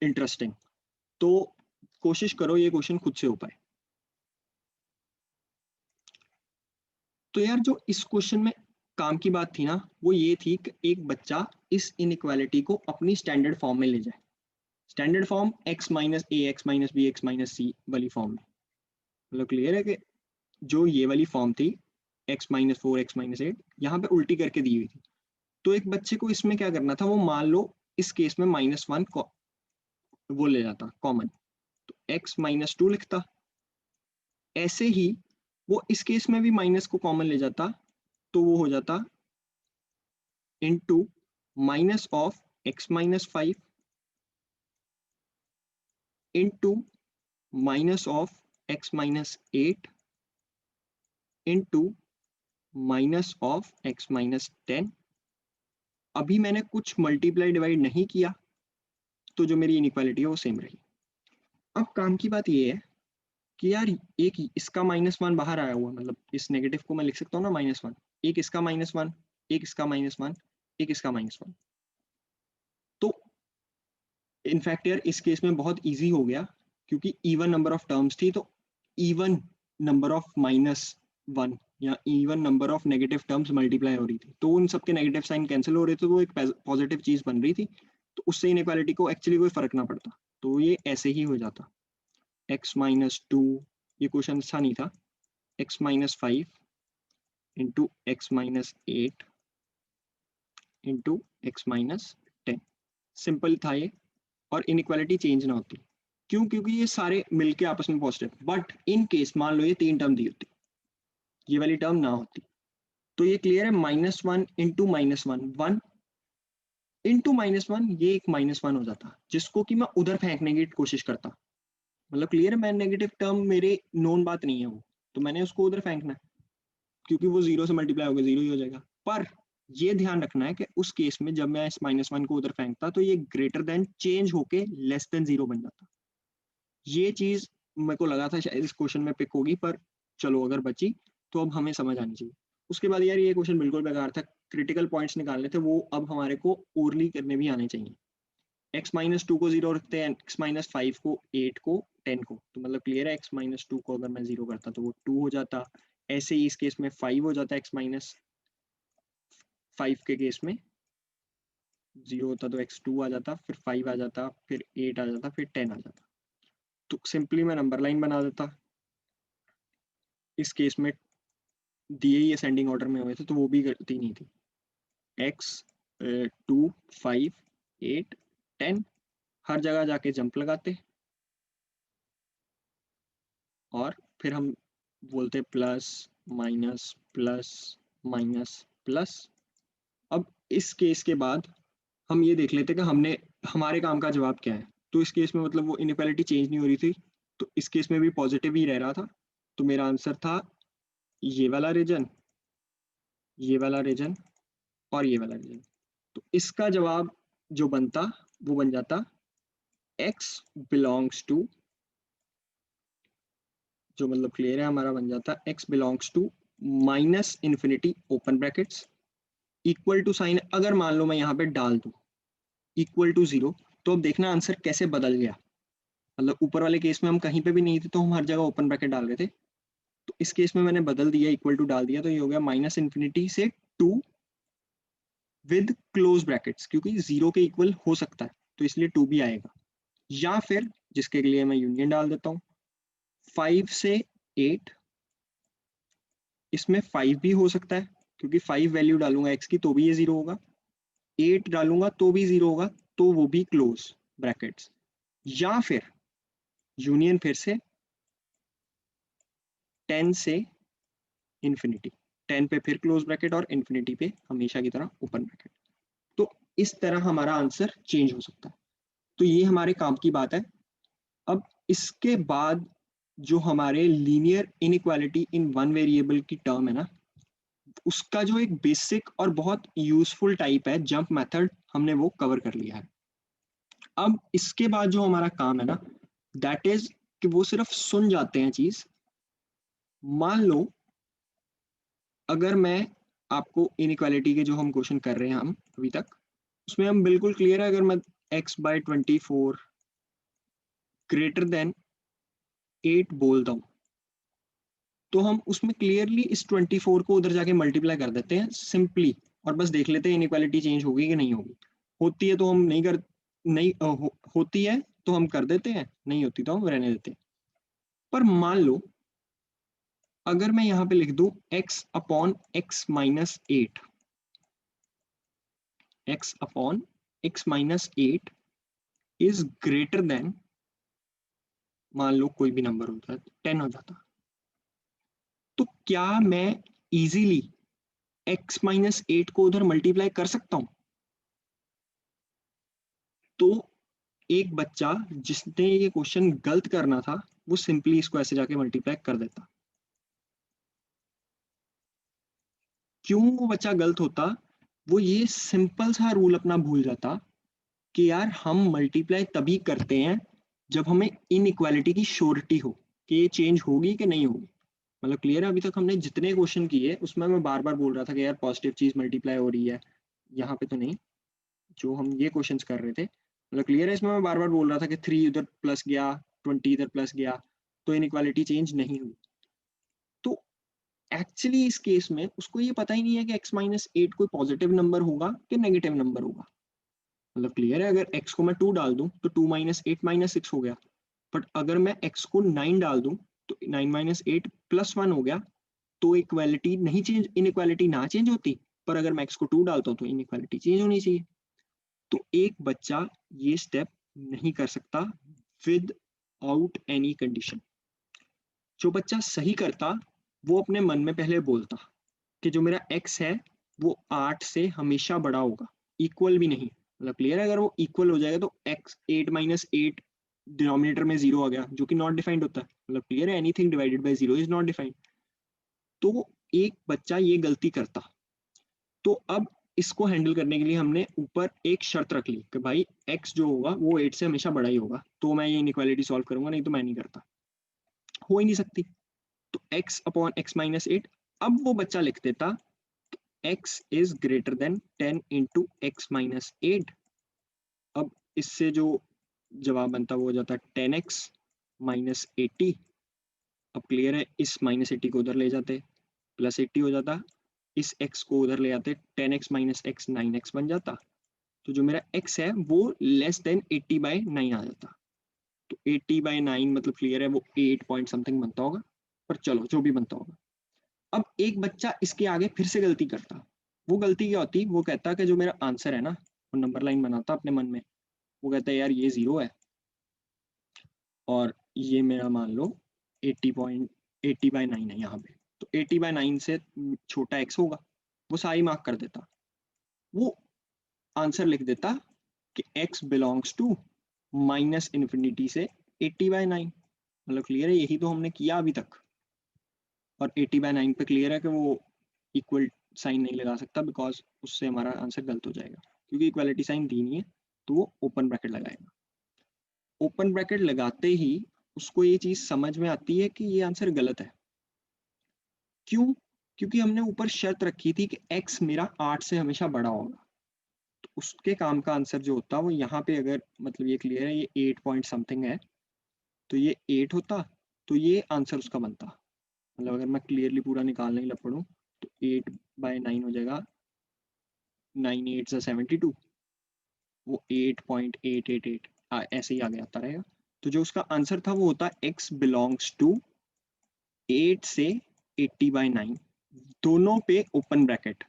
interesting. तो कोशिश करो ये क्वेश्चन खुद से हो पाए। तो यार जो इस क्वेश्चन में काम की बात थी ना वो ये थी कि एक बच्चा इस इनइक्वालिटी को अपनी स्टैंडर्ड फॉर्म में ले जाए। Standard form x-a x-b x-c वाली फॉर्म में। मतलब क्लियर है कि जो ये वाली फॉर्म थी x-4 x-8 यहाँ पे उल्टी करके दी हुई थी। तो एक बच्चे को इसमें क्या करना था, वो मान लो इस केस में -1 को वो ले जाता कॉमन, तो x-2 लिखता। ऐसे ही वो इस केस में भी माइनस को कॉमन ले जाता, तो वो हो जाता into minus of x-5 into minus of x-8 into minus of x-10। अभी मैंने कुछ मल्टीप्लाई डिवाइड नहीं किया, तो जो मेरी इनइक्वालिटी है वो सेम रही। अब काम की बात ये है कि यार एक इसका -1 बाहर आया हुआ, मतलब इस नेगेटिव को मैं लिख सकता हूँ ना -1, एक इसका -1, एक इसका -1, एक इसका -1। तो इनफैक्ट यार इस केस में बहुत इजी हो गया क्योंकि इवन नंबर ऑफ टर्म्स थी, तो इवन नंबर ऑफ -1 या even number of negative terms multiply हो रही थी, तो उन सबके नेगेटिव साइन कैंसिल हो रहे थे, तो वो एक पॉजिटिव चीज बन रही थी। तो उससे इनइक्वालिटी को एक्चुअली कोई फर्क ना पड़ता, तो ये ऐसे ही हो जाता। x-2, ये क्वेश्चन अच्छा नहीं था, x-5 into x-8 into x-10। Simple था ये, और इनइक्वालिटी चेंज ना होती। क्यों? क्योंकि ये सारे मिलके आपस में पॉजिटिव। बट इन केस मान लो ये 3 टर्म दी होती, ये वाली टर्म ना होती, तो ये क्लियर है -1 इंटू -1, 1 इंटू -1, ये एक -1 हो जाता जिसको कि मैं उधर फेंकने की कोशिश करता। मतलब क्लियर है, मैं नेगेटिव टर्म मेरे नोन बात नहीं है वो, तो मैंने उसको उधर फेंकना है क्योंकि वो 0 से मल्टीप्लाई होगा 0 ही हो जाएगा। पर ये ध्यान रखना है कि उस केस में जब मैं इस -1 को उधर फेंकता तो ये ग्रेटर देन चेंज होके <0 बन जाता। ये चीज मेरे को लगा था शायद इस क्वेश्चन में पिक होगी, पर चलो अगर बची तो अब हमें समझ आनी चाहिए। उसके बाद यार ये क्वेश्चन बिल्कुल बेकार था, क्रिटिकल पॉइंट्स निकालने थे, वो अब हमारे को ओरली करने भी आने चाहिए। x-2 को 0 रखते हैं, x-5 को 8 को 10 को, तो मतलब क्लियर है x-2 को अगर मैं 0 करता तो वो 2 हो जाता। ऐसे ही इस केस में 5 हो जाता, x-5 के केस में 0 होता तो x2 आ जाता, फिर 5 आ जाता, फिर 8 आ जाता, फिर 10 आ जाता। तो सिंपली मैं नंबर लाइन बना देता। इस केस में दिए ही असेंडिंग ऑर्डर में हुए थे तो वो भी गलती नहीं थी। x 2 5 8 10, हर जगह जाके जंप लगाते और फिर हम बोलते plus minus plus minus plus. अब इस केस के बाद हम ये देख लेते कि हमने हमारे काम का जवाब क्या है। तो इस केस में मतलब वो इनइक्वालिटी चेंज नहीं हो रही थी, तो इस केस में भी पॉजिटिव ही रह रहा था। तो मेरा आंसर था ये वाला रीजन, ये वाला रीजन और ये वाला रीजन। तो इसका जवाब जो बनता वो बन जाता x बिलोंग्स टू, जो मतलब क्लियर है हमारा, बन जाता x belongs to minus infinity open brackets equal to sign. अगर मान लो मैं यहाँ पे डाल दूं इक्वल टू 0, तो अब देखना आंसर कैसे बदल गया। मतलब ऊपर वाले केस में हम कहीं पे भी नहीं थे तो हम हर जगह ओपन ब्रैकेट डाल रहे थे, तो इस केस में मैंने बदल दिया, इक्वल टू डाल दिया, तो ये हो गया माइनस इन्फिनिटी से 2 विद क्लोज ब्रैकेट्स, क्योंकि 0 के इक्वल हो सकता है तो इसलिए 2 भी आएगा। या फिर जिसके लिए मैं यूनियन डाल देता हूँ 5 से 8, इसमें 5 भी हो सकता है क्योंकि 5 वैल्यू डालूंगा x की तो भी ये 0 होगा, 8 डालूंगा तो भी 0 होगा, तो वो भी क्लोज ब्रैकेट्स। या फिर यूनियन फिर से 10 से इन्फिनिटी, 10 पे फिर क्लोज ब्रैकेट और इन्फिनिटी पे हमेशा की तरह ओपन ब्रैकेट। तो इस तरह हमारा आंसर चेंज हो सकता है। तो ये हमारे काम की बात है। अब इसके बाद जो हमारे linear inequality in one variable की टर्म है ना, उसका जो एक बेसिक और बहुत यूजफुल टाइप है जंप मेथड, हमने वो कवर कर लिया है। अब इसके बाद जो हमारा काम है ना, दैट इज कि वो सिर्फ सुन जाते हैं चीज। मान लो अगर मैं आपको इनइक्वालिटी के जो हम क्वेश्चन कर रहे हैं हम अभी तक, उसमें हम बिल्कुल क्लियर है, अगर मैं x/24 ग्रेटर देन 8 बोलता हूँ तो हम उसमें क्लियरली इस 24 को उधर जाके मल्टीप्लाई कर देते हैं सिंपली, और बस देख लेते हैं इनइक्वालिटी चेंज होगी कि नहीं होगी। होती है तो हम नहीं कर, नहीं होती है तो हम कर देते हैं, नहीं होती तो हम रहने देते हैं। पर मान लो अगर मैं यहाँ पे लिख दूं x/x-8, x/x-8 is greater then, मान लो कोई भी नंबर होता है 10 हो जाता, तो क्या मैं इजीली x-8 को उधर मल्टीप्लाई कर सकता हूं? तो एक बच्चा जिसने ये क्वेश्चन गलत करना था वो सिंपली इसको ऐसे जाके मल्टीप्लाई कर देता। क्यों वो बच्चा गलत होता? वो ये सिंपल सा रूल अपना भूल जाता कि यार हम मल्टीप्लाई तभी करते हैं जब हमें इनइक्वालिटी की श्योरिटी हो कि ये चेंज होगी कि नहीं होगी। मतलब क्लियर है, अभी तक हमने जितने क्वेश्चन किए उसमें मैं बार बार बोल रहा था कि यार पॉजिटिव चीज मल्टीप्लाई हो रही है, यहाँ पे तो नहीं। जो हम ये क्वेश्चंस कर रहे थे, मतलब क्लियर है, इसमें मैं बार बार बोल रहा था कि 3 उधर प्लस गया, 20 इधर प्लस गया, तो इनइक्वालिटी चेंज नहीं हुई। तो एक्चुअली इस केस में उसको ये पता ही नहीं है कि x-8 कोई पॉजिटिव नंबर होगा कि नेगेटिव नंबर होगा। मतलब क्लियर है, अगर x को मैं 2 डाल दूं तो 2 माइनस 8 माइनस 6 हो गया, बट अगर मैं x को 9 डाल दूं तो 9 माइनस 8 प्लस 1 हो गया, तो इक्वालिटी नहीं चेंज, इनइक्वालिटी ना चेंज होती, पर अगर मैं x को 2 डालता हूं तो इनइक्वालिटी चेंज होनी चाहिए। तो एक बच्चा ये स्टेप नहीं कर सकता विद आउट एनी कंडीशन। जो बच्चा सही करता वो अपने मन में पहले बोलता कि जो मेरा x है वो 8 से हमेशा बड़ा होगा, इक्वल भी नहीं। मतलब क्लियर है, अगर वो इक्वल हो जाएगा तो x 8-8 डिनोमिनेटर में 0 आ गया जो कि नॉट डिफाइंड होता है। मतलब क्लियर है, anything divided by 0 is not defined. तो एक बच्चा ये गलती करता। तो अब इसको हैंडल करने के लिए हमने ऊपर एक शर्त रख ली कि भाई x जो होगा वो 8 से हमेशा बड़ा ही होगा, तो मैं ये इनइक्वालिटी सॉल्व करूंगा, नहीं तो मैं नहीं करता, हो ही नहीं सकती। तो x/x-8, अब वो बच्चा लिख देता x is greater then 10 into x-8। अब इससे जो जवाब बनता वो हो जाता 10x-80। अब क्लियर है, इस -80 को उधर ले जाते +80 हो जाता, इस x को उधर ले आते 10x-x 9x बन जाता। तो जो मेरा x है वो लेस देन 80/9 आ जाता। तो 80/9 मतलब क्लियर है वो 8 पॉइंट समथिंग बनता होगा, पर चलो जो भी बनता होगा। अब एक बच्चा इसके आगे फिर से गलती करता। वो गलती क्या होती? वो कहता कि जो मेरा आंसर है ना, वो नंबर लाइन बनाता अपने मन में, वो कहता है यार ये 0 है और ये मेरा मान लो 80/9 है यहाँ पे, तो 80/9 से छोटा x होगा, वो सारी मार्क कर देता, वो आंसर लिख देता कि x बिलोंग्स टू -∞ से 80/9। मतलब क्लियर है, यही तो हमने किया अभी तक। और 80/9 पे क्लियर है कि वो इक्वल साइन नहीं लगा सकता, बिकॉज उससे हमारा आंसर गलत हो जाएगा, क्योंकि इक्वालिटी साइन दी नहीं है, तो वो ओपन ब्रैकेट लगाएगा। ओपन ब्रैकेट लगाते ही उसको ये चीज समझ में आती है कि ये आंसर गलत है। क्यों? क्योंकि हमने ऊपर शर्त रखी थी कि x मेरा 8 से हमेशा बड़ा होगा, तो उसके काम का आंसर जो होता वो यहाँ पे, अगर मतलब ये क्लियर है, ये 8 पॉइंट समथिंग है, तो ये 8 होता, तो ये आंसर उसका बनता। मतलब अगर मैं क्लियरली पूरा निकालने ही लग पड़ूं, तो 8/9 हो जाएगा, 9 8 72, वो 8.888 ऐसे ही आगे आता रहेगा। तो जो उसका आंसर था वो होता x बिलोंग्स टू 8 से 80/9, दोनों पे ओपन ब्रैकेट।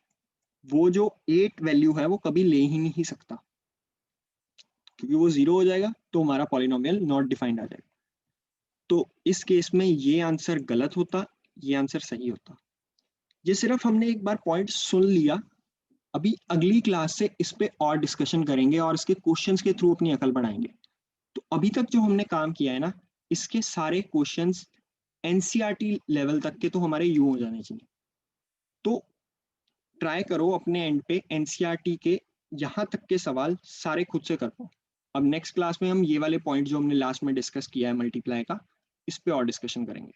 वो जो 8 वैल्यू है वो कभी ले ही नहीं सकता, क्योंकि वो 0 हो जाएगा, तो हमारा पॉलिनोमियल नॉट डिफाइंड आ जाएगा। तो इस केस में ये आंसर गलत होता, ये आंसर सही होता। ये सिर्फ हमने एक बार पॉइंट सुन लिया, अभी अगली क्लास से इस पे और डिस्कशन करेंगे और इसके क्वेश्चंस के थ्रू अपनी अकल बढ़ाएंगे। तो अभी तक जो हमने काम किया है ना, इसके सारे क्वेश्चंस एनसीईआरटी लेवल तक के तो हमारे यूं हो जाने चाहिए। तो ट्राई करो अपने एंड पे एनसीईआरटी के यहाँ तक के सवाल सारे खुद से कर पाओ। अब नेक्स्ट क्लास में हम ये वाले पॉइंट जो हमने लास्ट में डिस्कस किया है मल्टीप्लाई का, इस पे और डिस्कशन करेंगे।